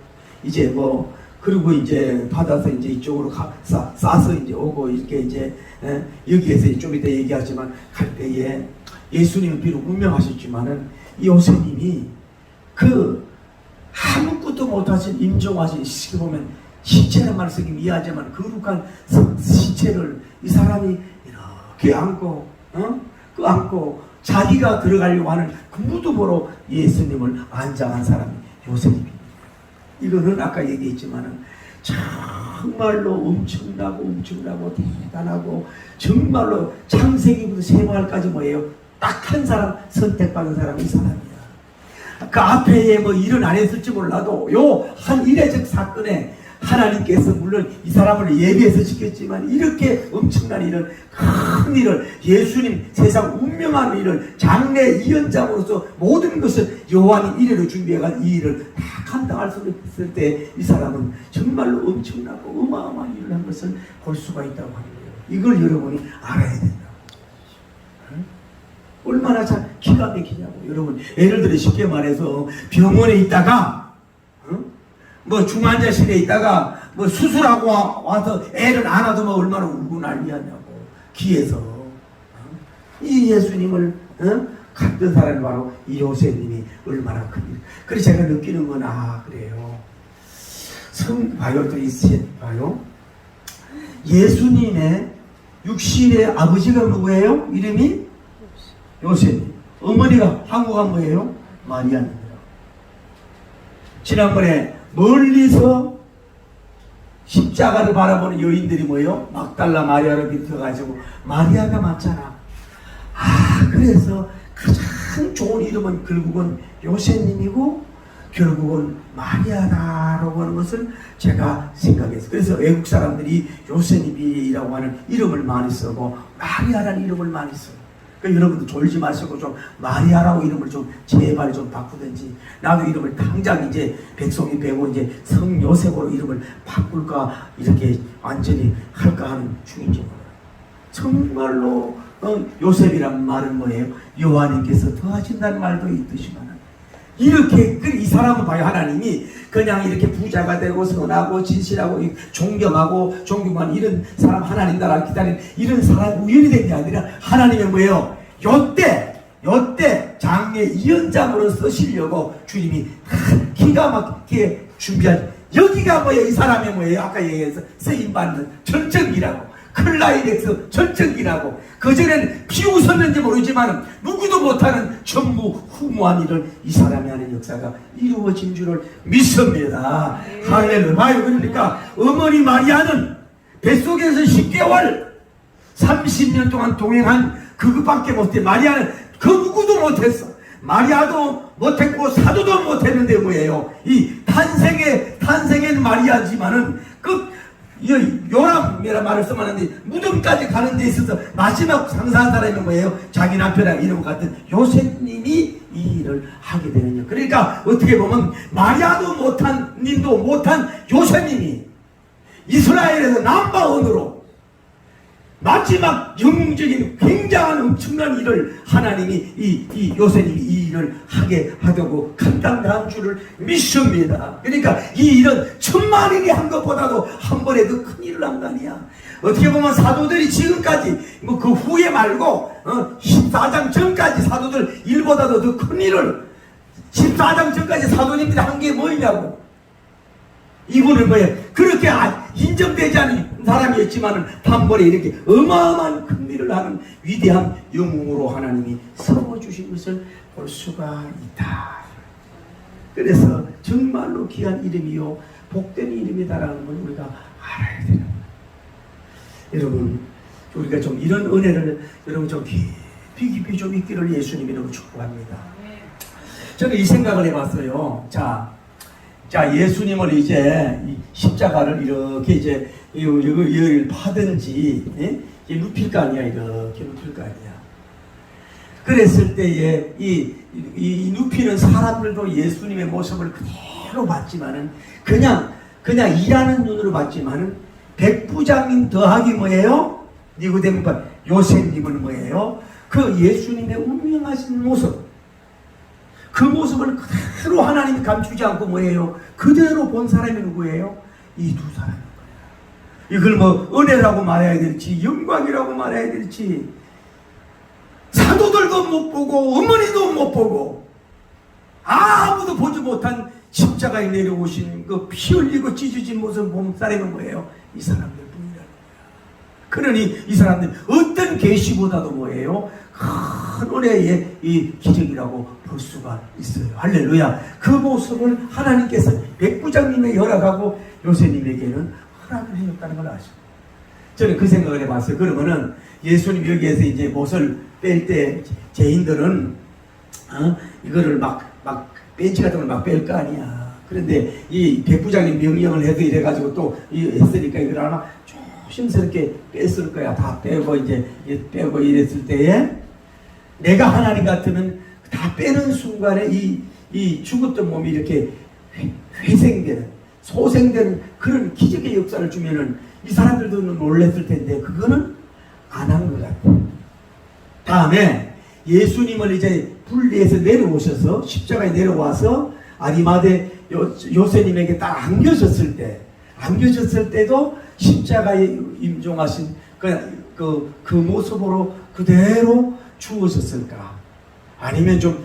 이제 그리고 이제 받아서 이제 이쪽으로 싸서 이제 오고 이렇게 이제 여기에서 좀 이따 얘기하지만 갈 때에 예수님은 비록 운명하셨지만은 요셉님이 그 아무것도 못하신 임종하신 시기 보면 시체란 말을 쓰기 미안하지만 거룩한 시체를 이 사람이 이렇게 안고 안고 자기가 들어가려고 하는 그 무덤으로 예수님을 안장한 사람이 요셉입니다. 이거는 아까 얘기했지만은 정말로 엄청나고 대단하고 정말로 창세기부터 세마을까지 뭐예요? 딱 한 사람 선택받은 사람이 이 사람이야. 그 앞에 일은 안 했을지 몰라도 요 한 이례적 사건에 하나님께서 물론 이 사람을 예비해서 시켰지만 이렇게 엄청난 일을 큰 일을 예수님 세상 운명한 일을 장래 이연장으로서 모든 것을 요한이 이래로 준비해간 이 일을 다 감당할 수 있을 때 이 사람은 정말로 엄청나고 어마어마한 일을 한 것을 볼 수가 있다고 하는 거예요. 이걸 여러분이 알아야 된다고. 얼마나 참 기가 막히냐고. 여러분 예를 들어 쉽게 말해서 병원에 있다가 중환자실에 있다가 수술하고 와서 애를 안아도 얼마나 울고 난리하냐고. 기에서 이 예수님을 갔던 사람이 바로 이 요셉님이 얼마나 큰 일. 그래서 제가 느끼는 건 그래요. 봐요. 봐요. 예수님의 육신의 아버지가 누구예요? 이름이 요셉님. 어머니가 한국가 뭐예요? 마리아입니다. 지난번에 멀리서 십자가를 바라보는 여인들이 뭐예요? 막달라 마리아를 비춰가지고 마리아가 맞잖아. 그래서 가장 좋은 이름은 결국은 요셉님이고 결국은 마리아다라고 하는 것을 제가 생각했어요. 그래서 외국 사람들이 요셉님이라고 하는 이름을 많이 쓰고 마리아라는 이름을 많이 써요. 그러니까 여러분도 졸지 마시고 좀 마리아라고 이름을 좀 제발 좀 바꾸든지, 나도 이름을 당장 이제 백송이 배고 이제 성 요셉으로 이름을 바꿀까 이렇게 완전히 할까 하는 중인지 몰라요. 정말로 요셉이란 말은 뭐예요? 여호와님께서 더하신다는 말도 있듯이만 이렇게 이 사람은 봐요. 하나님이 그냥 이렇게 부자가 되고 선하고 진실하고 존경하는 이런 사람, 하나님 나라를 기다리는 이런 사람 우연히 된 게 아니라 하나님의 뭐예요? 요때 장래 이언장으로 쓰시려고 주님이 기가 막히게 준비한, 여기가 뭐예요? 이 사람의 뭐예요? 아까 얘기해서 쓰임받는 절정기라고, 클라이맥스 절정기라고. 그전에는 비웃었는지 모르지만 누구도 못하는 전무후무한 일을 이 사람이 하는 역사가 이루어진 줄을 믿습니다. 할렐루야. 그러니까 어머니 마리아는 뱃속에서 10개월 30년 동안 동행한 그것밖에 못해. 마리아는 그 누구도 못했어. 마리아도 못했고 사도도 못했는데 뭐예요? 이 탄생엔 마리아지만은 요람이라는 말을 써봤는데 무덤까지 가는 데 있어서 마지막 상사한 사람이 뭐예요? 자기 남편이랑 이름 같은 요셉님이 이 일을 하게 되는요. 그러니까 어떻게 보면 마리아도 못한 님도 못한 요셉님이 이스라엘에서 넘버원으로 마지막 영웅적인 굉장한 엄청난 일을 하나님이 이 요셉님이 이 일을 하게 하려고 감당한 줄을 믿습니다. 그러니까 이 일은 천만인이 한 것보다도 한 번에 더 큰 일을 한 거 아니야. 어떻게 보면 사도들이 지금까지 뭐 그 후에 말고 14장 전까지 사도들 일보다도 더 큰 일을 14장 전까지 사도님들이 한 게 뭐냐고. 이분은 뭐예요? 그렇게 인정되지 않은 사람이었지만 단번에 이렇게 어마어마한 큰 일을 하는 위대한 영웅으로 하나님이 세워주신 것을 볼 수가 있다. 그래서 정말로 귀한 이름이요 복된 이름이다라는 걸 우리가 알아야 되는 거예요. 여러분, 우리가 좀 이런 은혜를 여러분 좀 깊이 좀 있기를 예수님이 너무 축복합니다. 저는 이 생각을 해봤어요. 자, 예수님을 이제 이 십자가를 이렇게 이제 이걸 파든지, 예? 눕힐 거 아니야, 이렇게 눕힐 거 아니야. 그랬을 때에 이 눕히는 사람들도 예수님의 모습을 그대로 봤지만은 그냥 일하는 눈으로 봤지만은 백부장님 더하기 뭐예요? 니고데모가 요셉님은 뭐예요? 그 예수님의 운명하신 모습. 그 모습을 그대로 하나님이 감추지 않고 뭐예요? 그대로 본 사람이 누구예요? 이 두 사람인 거야. 이걸 뭐 은혜라고 말해야 될지 영광이라고 말해야 될지 사도들도 못 보고 어머니도 못 보고 아무도 보지 못한 십자가에 내려오신 그 피 흘리고 찢어진 모습을 본 사람이 뭐예요? 이 사람들 뿐이라는 거야. 그러니 이 사람들 어떤 계시보다도 뭐예요? 큰 은혜의 이 기적이라고 볼 수가 있어요. 할렐루야. 그 모습을 하나님께서 백부장님에게 허락하고 요셉님에게는 허락을 해줬다는 걸 아시고, 저는 그 생각을 해봤어요. 그러면은 예수님 여기에서 이제 못을 뺄 때 죄인들은 이거를 막 벤치 같은 걸 막 뺄 거 아니야. 그런데 이 백부장님 명령을 해도 이래가지고 또 했으니까 이걸 아마 조심스럽게 뺐을 거야. 다 빼고 이제 빼고 이랬을 때에 내가 하나님 같으면 다 빼는 순간에 이 죽었던 몸이 이렇게 회생되는, 소생되는 그런 기적의 역사를 주면은 이 사람들도 놀랬을 텐데 그거는 안 한 것 같아. 다음에 예수님을 이제 분리해서 내려오셔서 십자가에 내려와서 아리마대 요셉님에게 딱 안겨졌을 때도 십자가에 임종하신 그 모습으로 그대로 죽으셨을까? 아니면 좀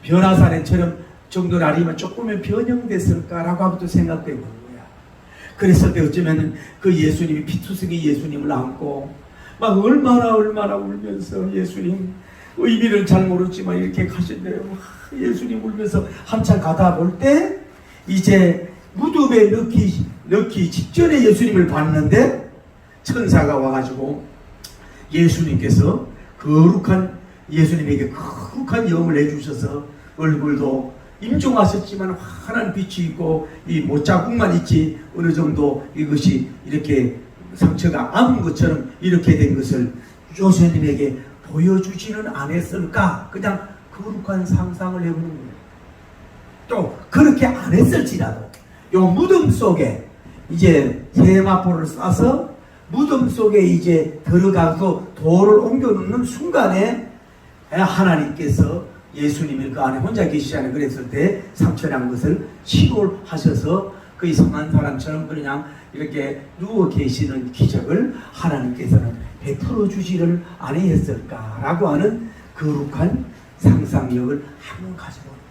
변화사례처럼 정도는 아니면 조금은 변형됐을까라고 하고도 생각되고 거야. 그랬을 때 어쩌면 그 예수님이 피투성이 예수님을 안고 막 얼마나 울면서 예수님 의미를 잘 모르지만 이렇게 가신대요. 예수님 울면서 한참 가다 볼 때 이제 무덤에 넣기 직전에 예수님을 봤는데 천사가 와가지고 예수님께서 거룩한 예수님에게 거룩한 영을 해주셔서 얼굴도 임종하셨지만 환한 빛이 있고 이 못자국만 있지 어느 정도 이것이 이렇게 상처가 아문 것처럼 이렇게 된 것을 요셉님에게 보여주지는 않았을까? 그냥 거룩한 상상을 해보는 거예요. 또 그렇게 안 했을지라도 요 무덤 속에 이제 세마포를 쏴서 무덤 속에 이제 들어가서 돌을 옮겨 놓는 순간에 하나님께서 예수님이 그 안에 혼자 계시잖아요. 그랬을 때 상처난 것을 치료하셔서 그 이상한 사람처럼 그냥 이렇게 누워 계시는 기적을 하나님께서는 베풀어 주지를 아니했을까라고 하는 거룩한 상상력을 한번 가져보는 거예요.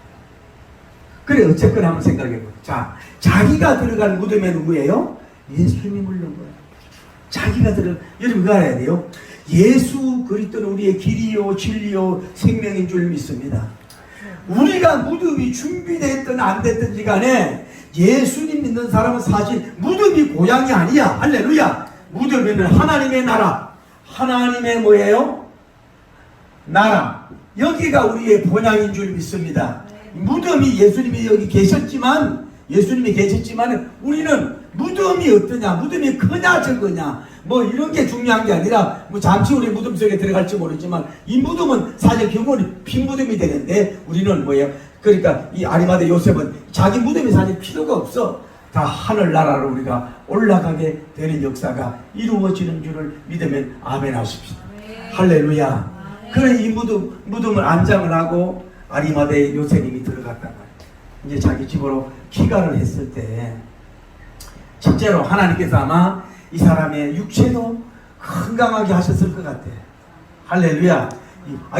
그래 어쨌거나 한번 생각해보세요. 자, 자기가 들어갈 무덤에 누구예요? 예수님을 넣은 거예요. 자기가 여러분 그거 알아야 돼요. 예수 그리스도는 우리의 길이요 진리요 생명인 줄 믿습니다. 우리가 무덤이 준비됐든 안 됐든지 간에 예수님 믿는 사람은 사실 무덤이 고향이 아니야. 할렐루야. 무덤에는 하나님의 나라, 하나님의 뭐예요? 나라. 여기가 우리의 본향인 줄 믿습니다. 무덤이 예수님이 여기 계셨지만 우리는 무덤이 어떠냐, 무덤이 크냐 적으냐 뭐 이런 게 중요한 게 아니라 뭐 잠시 우리 무덤 속에 들어갈지 모르지만 이 무덤은 사실 결국은 빈 무덤이 되는데 우리는 뭐예요? 그러니까 이 아리마대 요셉은 자기 무덤이 사실 필요가 없어. 다 하늘나라로 우리가 올라가게 되는 역사가 이루어지는 줄을 믿으면 아멘 하십시오. 할렐루야. 그래 이 무덤을 안장을 하고 아리마대 요셉님이 들어갔단 말이에요. 이제 자기 집으로 귀가를 했을 때 실제로 하나님께서 아마 이 사람의 육체도 건강하게 하셨을 것 같아. 할렐루야.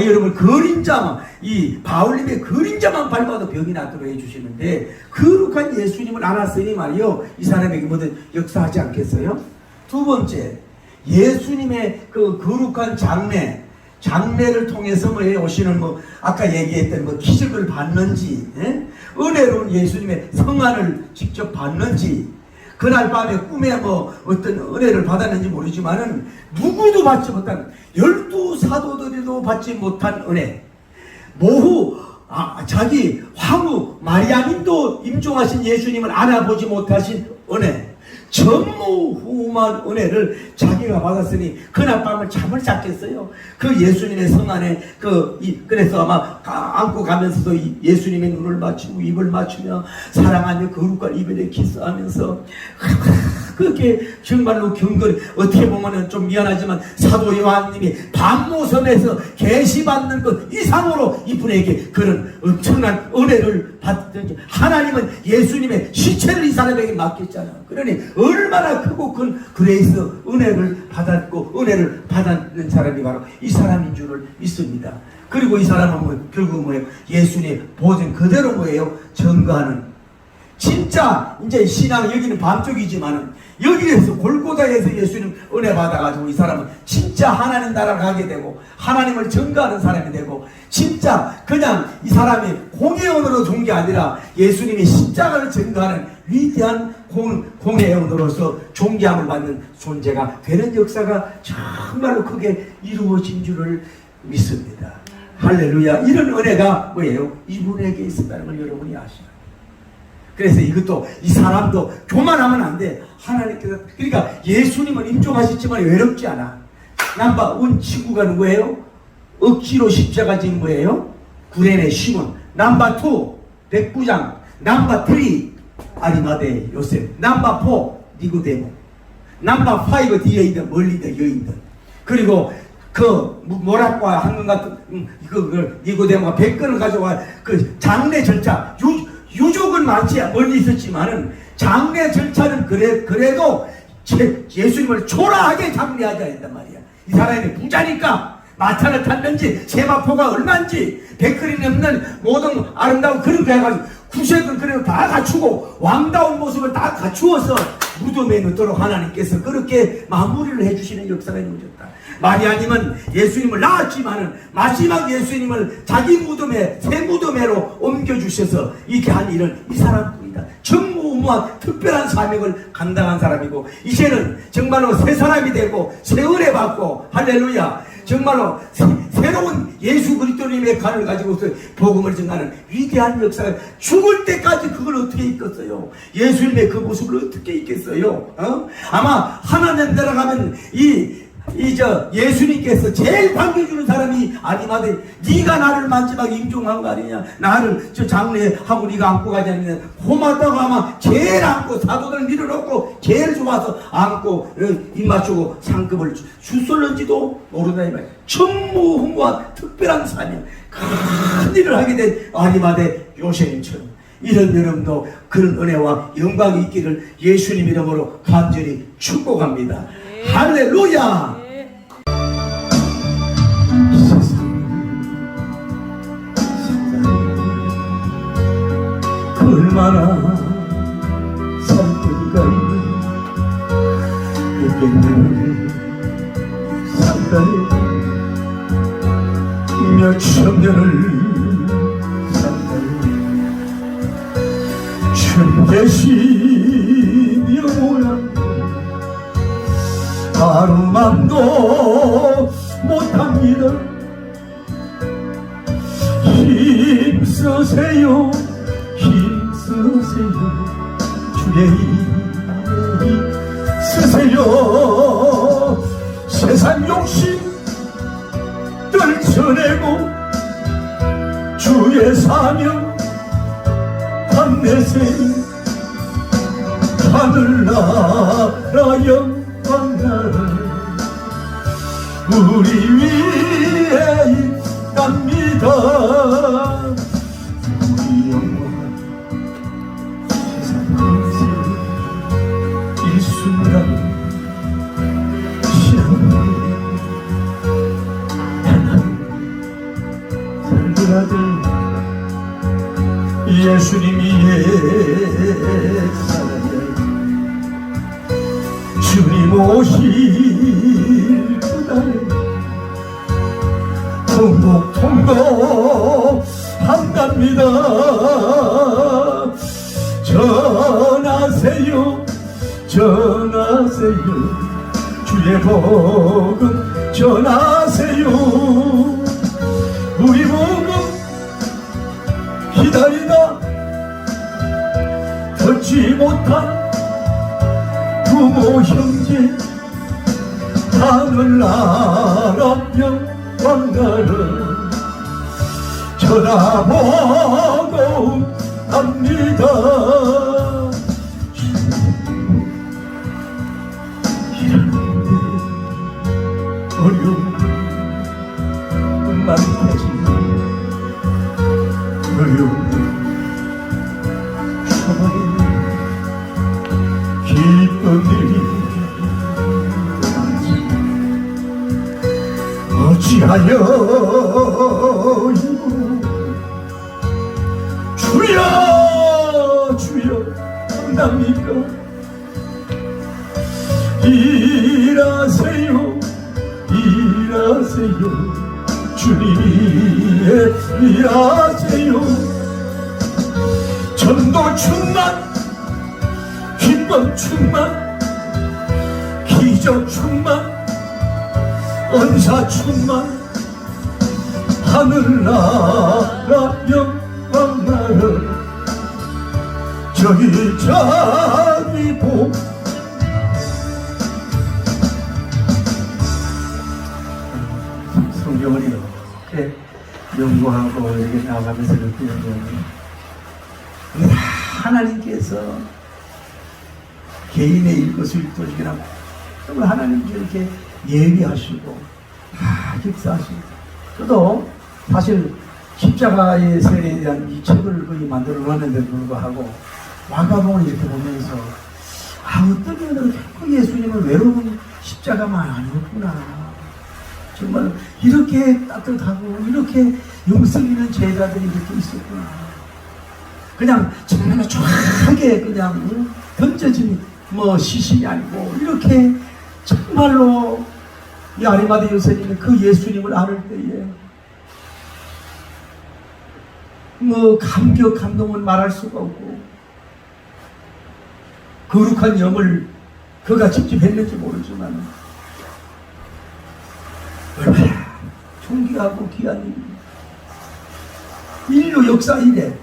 여러분 그림자만 이 바울님의 그림자만 밟아도 병이 낫도록 해주시는데 거룩한 예수님을 알았으니 말이요 이 사람에게 뭐든 역사하지 않겠어요? 두 번째 예수님의 그 거룩한 장례를 통해서 뭐 오시는 뭐 아까 얘기했던 뭐 기적을 받는지 은혜로운 예수님의 성안을 직접 받는지 그날 밤에 꿈에 뭐 어떤 은혜를 받았는지 모르지만은 누구도 받지 못한 12사도들도 받지 못한 은혜 자기 황후 마리아님도 임종하신 예수님을 알아보지 못하신 은혜 전무후무한 은혜를 자기가 받았으니 그날 밤을 잠을 잤겠어요. 그 예수님의 성 안에 그래서 아마 안고 가면서도 예수님의 눈을 맞추고 입을 맞추며 사랑하며 거룩한 입에 키스하면서 그렇게 정말로 경건히 어떻게 보면 좀 미안하지만 사도 요한님이 밤모섬에서 계시받는 것 이상으로 이분에게 그런 엄청난 은혜를 받든지 하나님은 예수님의 시체를 이 사람에게 맡겼잖아요. 그러니 얼마나 크고 큰 그레이스 은혜를 받았고 은혜를 받았는 사람이 바로 이 사람인 줄을 믿습니다. 그리고 이 사람은 결국 뭐예요? 예수님의 보증 그대로 뭐예요? 증거하는 진짜 이제 신앙 여기는 밤쪽이지만은 여기에서 골고다에서 예수님 은혜 받아가지고 이 사람은 진짜 하나님 나라 가게 되고 하나님을 증거하는 사람이 되고 진짜 그냥 이 사람이 공회원으로 준 게 아니라 예수님이 십자가를 증거하는 위대한 공회원으로서 존귀함을 받는 존재가 되는 역사가 정말로 크게 이루어진 줄을 믿습니다. 할렐루야. 이런 은혜가 뭐예요? 이분에게 있었다는 걸 여러분이 아시나요? 그래서 이것도 이 사람도 교만하면 안 돼. 하나님께서 그러니까 예수님은 임종하셨지만 외롭지 않아. 넘버 1 친구가 누구예요? 억지로 십자가 진 거예요? 구레네 시몬. 넘버 2 백부장. 넘버 3 아리마대 요셉. 넘버 4 니고데모. 넘버 5 뒤에 있는 멀리 있는 여인들. 그리고 그 모락과 한것 같은 그 니고데모가 100건을 가져와 그 장례 절차 유족은 많지 멀리 있었지만은 장례 절차는 그래도 예수님을 초라하게 장례하지 않았단 말이야. 이 사람이 부자니까 마차를 탔는지 세마포가 얼마인지 100그리 넘는 모든 아름다운 그런 거 해가지고 구색을 그래도 다 갖추고 왕다운 모습을 다 갖추어서 무덤에 넣도록 하나님께서 그렇게 마무리를 해주시는 역사가 이루어졌다. 마리아님은 예수님을 낳았지만은 마지막 예수님을 자기 무덤에 새 무덤에로 옮겨주셔서 이렇게 한 일은 이 사람뿐이다. 전무후무한 특별한 사명을 감당한 사람이고 이제는 정말로 새 사람이 되고 새 은혜 받고 할렐루야 정말로 새로운 예수 그리스도님의 간을 가지고서 복음을 전하는 위대한 역사가 죽을 때까지 그걸 어떻게 잊겠어요? 예수님의 그 모습을 어떻게 잊겠어요? 아마 하나님 들어가면 이 예수님께서 제일 반겨주는 사람이 아니마대 네가 나를 마지막에 임종한 거 아니냐, 나를 저 장례하고 네가 안고 가지 않느냐. 고맙다고 하면 제일 안고, 사도들 밀어놓고 제일 좋아서 안고 입 맞추고 상급을 주솔는지도 모른다 이 말이야. 천무훈무한 특별한 사명, 큰 일을 하게 된 아니마대 요셉님처럼 이런 여러분도 그런 은혜와 영광이 있기를 예수님 이름으로 간절히 축복합니다. 할렐루야. 얼마나 살건가 몇백년 살다니 몇천 년을 천대신 영원한 하루만도 못합니다. 힘쓰세요, 힘쓰세요, 주의 힘 쓰세요. 세상 욕심 떨쳐내고 주의 사명 내세요. 하늘나라 영광나라 우리 위에 있답니다. 우리 영광 세상 인생 일순간 시험에 하나님 살구나들 예수님이 옛사랑에 주님 오실 그날에 통곡통곡 한답니다. 전하세요, 전하세요, 주의 복음 전하세요. 우리 복음 기다리다 듣지 못한 부모 형제 하늘나라 영광나라 쳐다보고 갑니다. 이러는데 어려운 많다지만 어려운 초반에 기쁜 일이 어찌하여 주여 주여 한답니까? 일하세요 일하세요 주님의 일하세요. 전도 충만 기쁨 충만 기적 충만 은사 충만 하늘나라 영광나라 저기 복 성경을 이렇게 연구하고 이렇게 나가면서 느끼는 거는 하나님께서 개인의 일거수일투족이나 정말 하나님께서 이렇게 예비하시고 역사하시고, 저도 사실 십자가의 세례에 대한 이 책을 거의 만들어 놨는데도 불구하고 마가복음을 이렇게 보면서 어떤 면으로 결코 예수님은 외로운 십자가만 아니었구나, 정말 이렇게 따뜻하고 이렇게 용성 있는 제자들이 이렇게 있었구나, 그냥 정말 쫙하게 그냥 던져진 시신이 아니고 이렇게 정말로 이 아리마대 요셉님은 그 예수님을 안을 때에 감격 감동은 말할 수가 없고, 거룩한 영을 그가 직접 했는지 모르지만 얼마나 존귀하고 귀한 일입니다. 인류 역사 이래,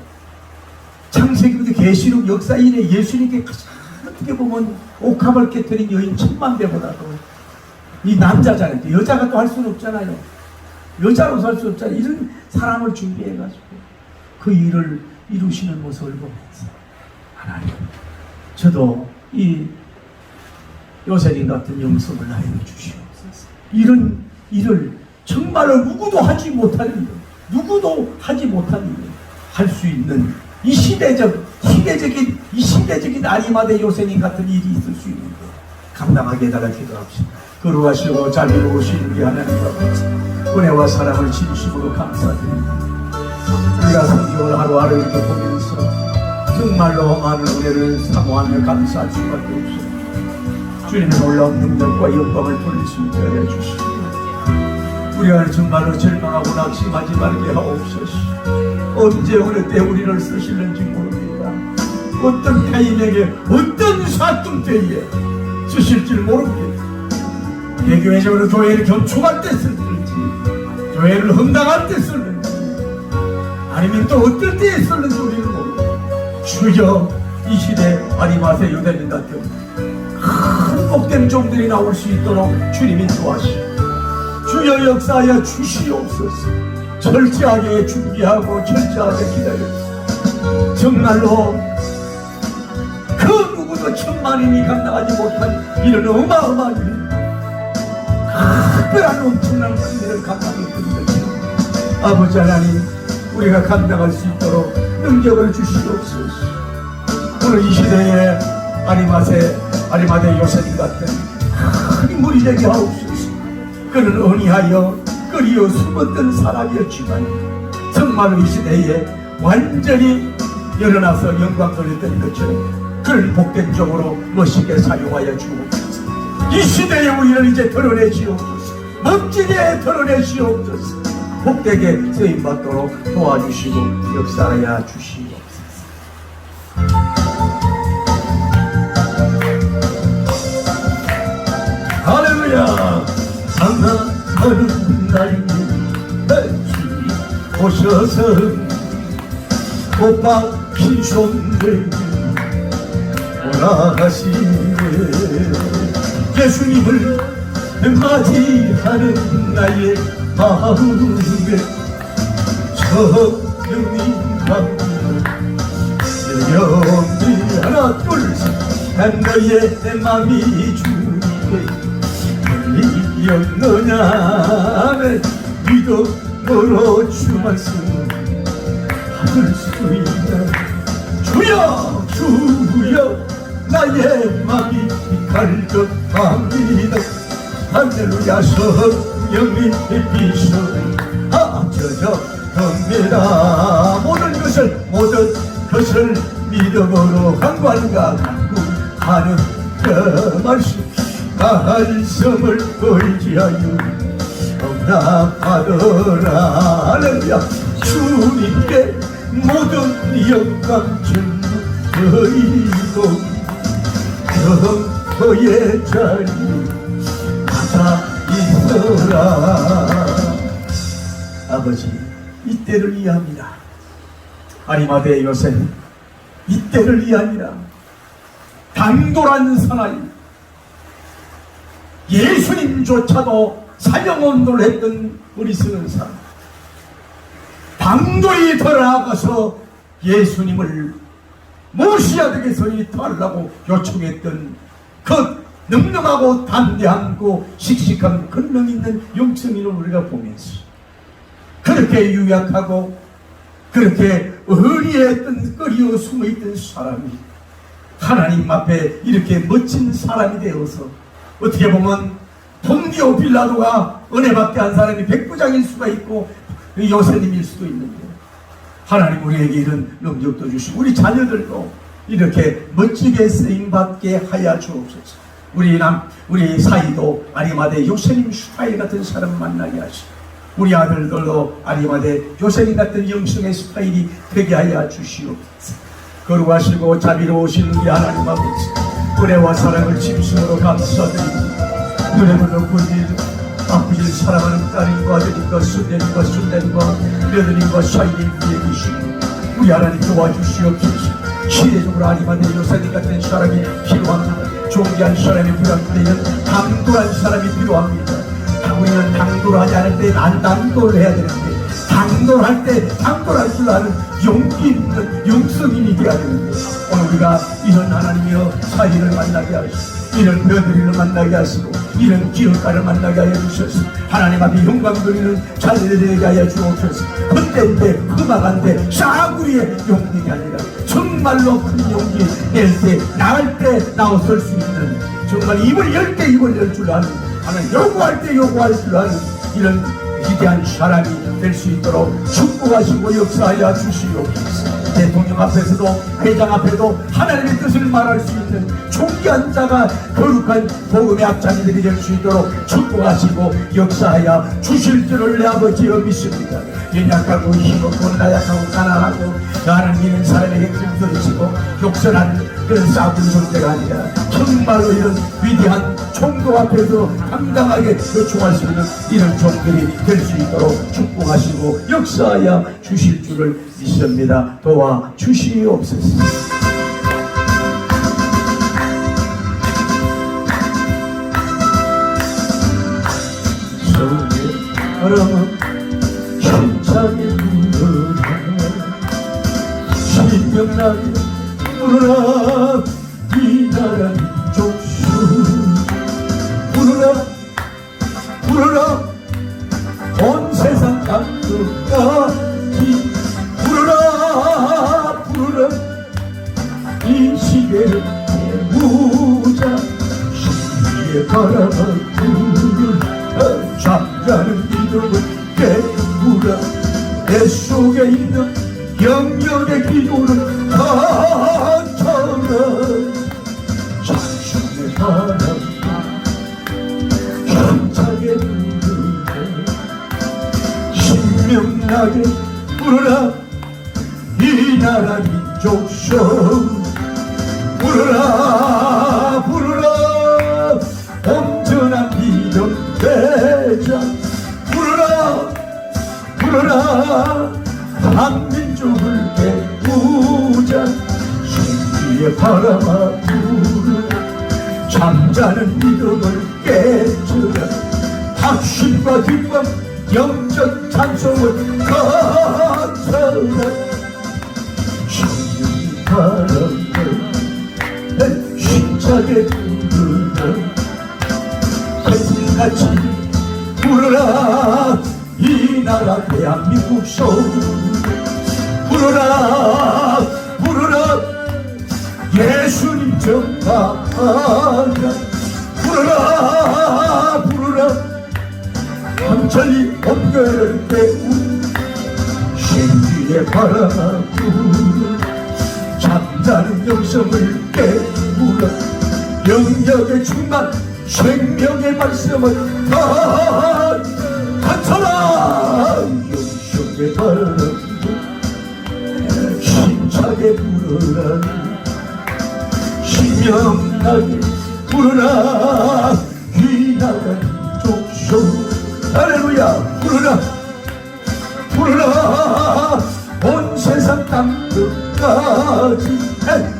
창세기부터 계시록 역사 이래 예수님께 가장 어떻게 보면 옥합을 깨뜨린 여인 10,000배보다도 이 남자잖아요. 여자가 또 할 수는 없잖아요. 여자로서 할 수 없잖아요. 이런 사람을 준비해가지고 그 일을 이루시는 모습을 보면서 하나님, 저도 이 요셉님 같은 영성을 나에게 주시옵소서. 이런 일을 정말로 누구도 하지 못하는 일, 누구도 하지 못하는 일, 할 수 있는 이 시대적인 아리마대 요셉님 같은 일이 있을 수 있는 것, 감당하게 해달라 기도합시다. 거룩하시고 자비로우신 우리 하나님 아버지, 은혜와 사랑을 진심으로 감사드립니다. 우리가 성경을 하루하루 이렇게 보면서 정말로 많은 은혜를 사모하며 감사할 수밖에 없습니다. 주님의 놀라운 능력과 영광을 돌릴 수 있게 하여 주시고, 우리가 정말로 절망하고 낙심하지 말게 하옵소서. 언제 어느 때 우리를 쓰실는지 모릅니다. 어떤 타인에게 어떤 사tum 때에 쓰실지 모릅니다. 개교회적으로 교회를 견축할 때 쓸는지, 교회를 헌당할 때 쓸는지, 아니면 또 어떨 때에 쓸는지 우리는 모릅니다. 주여, 이 시대 아리마대 요셉님 같은 큰 복된 종들이 나올 수 있도록 주님이 도와주시고, 주여 역사하여 주시옵소서. 철저하게 준비하고 철저하게 기다렸습니다. 정말로 그 누구도 천만인이 감당하지 못한 이런 어마어마한 일, 특별한 엄청난 큰일을 감당했던 것이죠. 아버지 하나님, 우리가 감당할 수 있도록 능력을 주시옵소서. 오늘 이 시대에 아리마대 요셉님 같은 큰 인물이 되게 하옵소서. 그는 언니하여 끓이어 숨었던 사람이었지만 정말로 이 시대에 완전히 일어나서 영광 돌렸던 것처럼 그를 복된 종으로 멋있게 사용하여 주옵소서. 이 시대에 우리를 이제 드러내시옵소서. 멋지게 드러내시옵소서. 복되게 쓰임받도록 도와주시고 역사하여 주시옵소서. 할렐루야. 사랑하는 날이 오셔서 꽃밭 손들 돌아가시네. 예수님을 맞이하는 나의 마음에 성령님과 영이 하나 둘셋 너의 맘이 주님께 없느냐 믿음으로 주 말씀 받을 수 있나. 주여 주여 나의 맘이 갈급합니다. 할렐루야. 성령이 비서 젖어갑니다. 모든 것을 믿음으로 간구하는가 간구하는 그 말씀을 의지하여 응답하더라. 할렐루야. 주님께 모든 영광 전부 드리고 영거의 자리 가사 있어라. 아버지, 이때를 이해합니다. 아리마대 요셉, 이때를 이해합니다. 당돌한 사나이, 예수님조차도 사형언도를 했던 우리 쓰는 사람, 당돌히 들어나가서 예수님을 모시아에게서 달라고 요청했던 그 능력하고 담대하고 씩씩한 근능 있는 영성인을 우리가 보면서 그렇게 유약하고 그렇게 어리했던 끓이어 숨어있던 사람이 하나님 앞에 이렇게 멋진 사람이 되어서 어떻게 보면 본디오 빌라도가 은혜받게 한 사람이 백부장일 수가 있고 요셉님일 수도 있는데 하나님 우리에게 이런 능력도 주시고 우리 자녀들도 이렇게 멋지게 쓰임받게 하여 주옵소서. 우리 사이도 아리마대 요셉님 스타일 같은 사람 만나게 하시고 우리 아들들도 아리마대 요셉님 같은 영성의 스타일이 되게 하여 주시옵소서. 거룩하시고 자비로우신 우리 하나님 아버지, 은혜와 사랑을 진심으로 감사드립니다. 눈에불로 굴릴 아프질 사랑하는 딸인과 아들인과 손녀인과 손녀인과 며느리인과 사이에 위에 계시고 우리 하나님 도와주시옵소서. 시대적으로 아리마대 요셉님 같은 사람이 필요합니다. 존귀한 사람이 필요합니다. 이런 당돌한 사람이 필요합니다. 우리는 당돌하지 않을 때 안 당돌을 해야 되는데, 당돌할 때 당돌할 줄 아는 용기 있는 영성인이 되어야 되는데, 오늘 우리가 이런 하나님의 사이를 만나게 하시고 이런 며느리를 만나게 하시고 이런 기업가를 만나게 하여 주셔서 하나님 앞에 영광 돌리는 자리를 되게 하여 주옵소서. 그때인데 흠악한데 싸구리의 용기가 아니라 정말로 큰 용기 낼 때 나갈 때 나서설 수 있는, 정말 입을 열 때 입을 열 줄 아는, 하나님 요구할 때 요구할 줄 아는 이런 위대한 사람이 될 수 있도록 축복하시고 역사하여 주시옵소서. 대통령 앞에서도 회장 앞에도 하나님의 뜻을 말할 수 있는 존귀한 자가 거룩한 복음의 앞장들이 될 수 있도록 축복하시고 역사하여 주실 줄을 내 아버지여 믿습니다. 연약하고 힘없고 나약하고 가난하고 하나님은 사람에게 금소리시고 욕설하는 그런 싸구려 존재가 아니라 정말로 이런 위대한 총독 앞에서 당당하게 요청할 수 있는 이런 종들이 될 수 있도록 축복하시고 역사하여 주실 줄을 믿습니다. 도와 주시옵소서. 서울의 바람은 힘차게 불어라, 신명나게 불어라, 이 나라 민족수 불어라 불어라, 온 세상 땅끝까지 불어라 불어라, 이 시계를 깨우자, 신비의 바람아 불어, 잠자는 믿음을 깨우라, 내 속에 있는 영역의 기도를 닫혀라, 찬송의 바람 힘차게 불어라, 신명나게 불어라, 이 나라 민족성 불어라 불어라, 온전한 믿음 되자 불어라 불어라, 한민족을 깨우자, 신비의 바람아 불어라, 잠자는 믿음을 깨주라, 확신과 기쁨 영적 찬송을 거쳐라, 신비의 바람아 힘차게 불어라, 같이 불어라, 이 나라 대한민국 소리 불어라 불어라, 예수님 전파하라 불어라 불어라, 한철이 온교를 깨운 신비의 바람아 불어라, 잠자는 영성을 깨우라, 영역의 충만 생명의 말씀을 닫혀라, 영성의 바람 힘차게 불어라, 신명나게 불어라, 이 나라 민족소 할렐루야 불어라 불어라, 온 세상 땅끝까지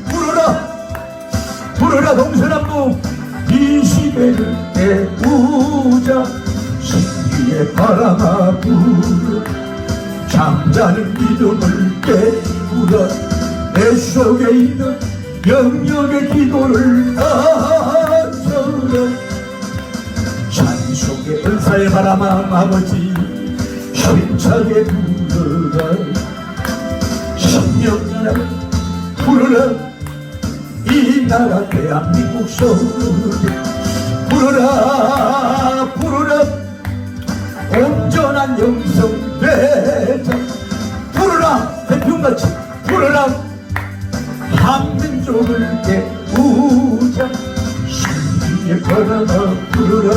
불어라 불어라, 동서남북 이 시대를 깨우자, 신비의 바람아 불어, 잠자는 믿음을 깨우라, 내 속에 있는 영역의 기도를 닫혀라, 찬송의 은사의 바람아 아버지 힘차게 불어라, 신명나게 불어라, 이 나라 대한민국 소리 불어라 불어라, 온전한 영성 되자 불어라, 대표같이 불어라, 한민족을 깨우자, 신비의 바람아 불어라,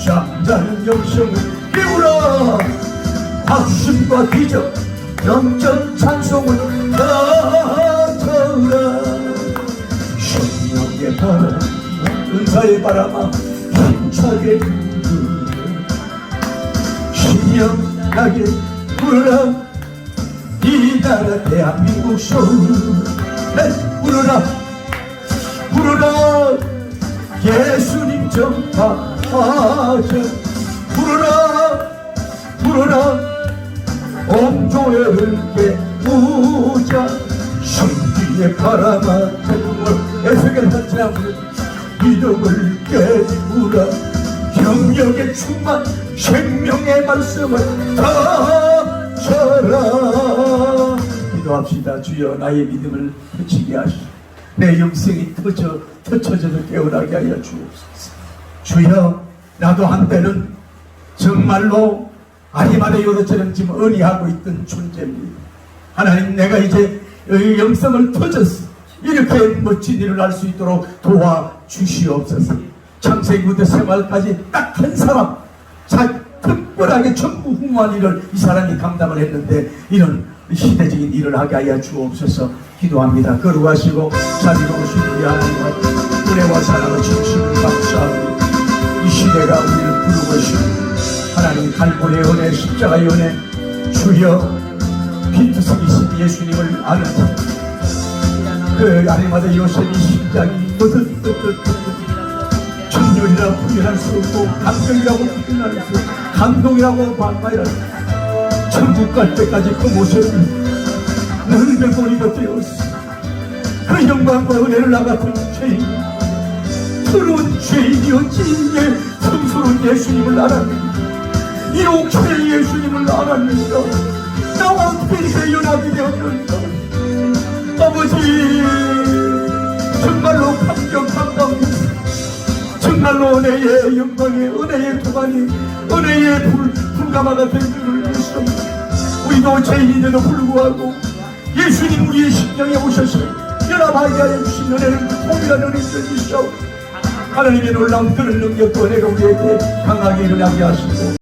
잠자는 영성을 깨우라, 확신과 기적 영적 찬송을 닫혀라, 신명의 바람 은사의 바람아 힘차게 불어라, 신명나게 불어라, 이 나라 대한민국 소리 불어라 부르라 예수님 전파하자 부르라 부르라 엄조를 깨우자 신비의 바람아 태풍을 애석을 하지 않는 믿음을 깨우라 경력에 충만 생명의 말씀을 다져라 기도합시다. 주여 나의 믿음을 터치게 하시오. 내 영생이 터쳐져도 깨어나게 하여 주옵소서. 주여 나도 한때는 정말로 아리마대 요새처럼 지금 은희하고 있던 존재입니다. 하나님 내가 이제 영성을 터졌어. 이렇게 멋진 일을 할 수 있도록 도와주시옵소서. 창세기부터 생활까지 딱 한 사람 특별하게 전부 훌륭한 일을 이 사람이 감당을 했는데 이런 시대적인 일을 하게 하여 주옵소서. 기도합니다. 거룩하시고 자비로우신 우리 하나님 은혜와 사랑을 주시는 감사합니다. 이 시대가 우리를 부르고 있습니다. 하나님 갈보의 은혜 십자가의 은혜 주여 빈투성이신 예수님을 아는 그 아리마다 요셉이 심장이 뜨뜻뜨뜻 천년이라고 표현할 수 없고 감격이라고 표현할 수 없고 감동이라고 반말할 수 없고 천국 갈 때까지 그 모습을 능력으로 되었어. 그 영광과 은혜를 나 같은 죄인 더러운 죄인이었지 성스러운 예수님을 알았는가 이 옥체의 예수님을 알았는가 나와 어떻게 연합이 되었는가 아버지 정말로 감격합니다. 정말로 은혜의 영광에 은혜의 도가니 은혜의 불가마가 된 줄을 믿습니다. 우리도 죄인인데도 불구하고 예수님 우리의 심령에 오셔서 연합하게 하여 주신 은혜는 동일한 은혜를 믿사옵니다. 하나님의 놀라운 그런 능력도 은혜가 우리에게 강하게 일어나게 하시고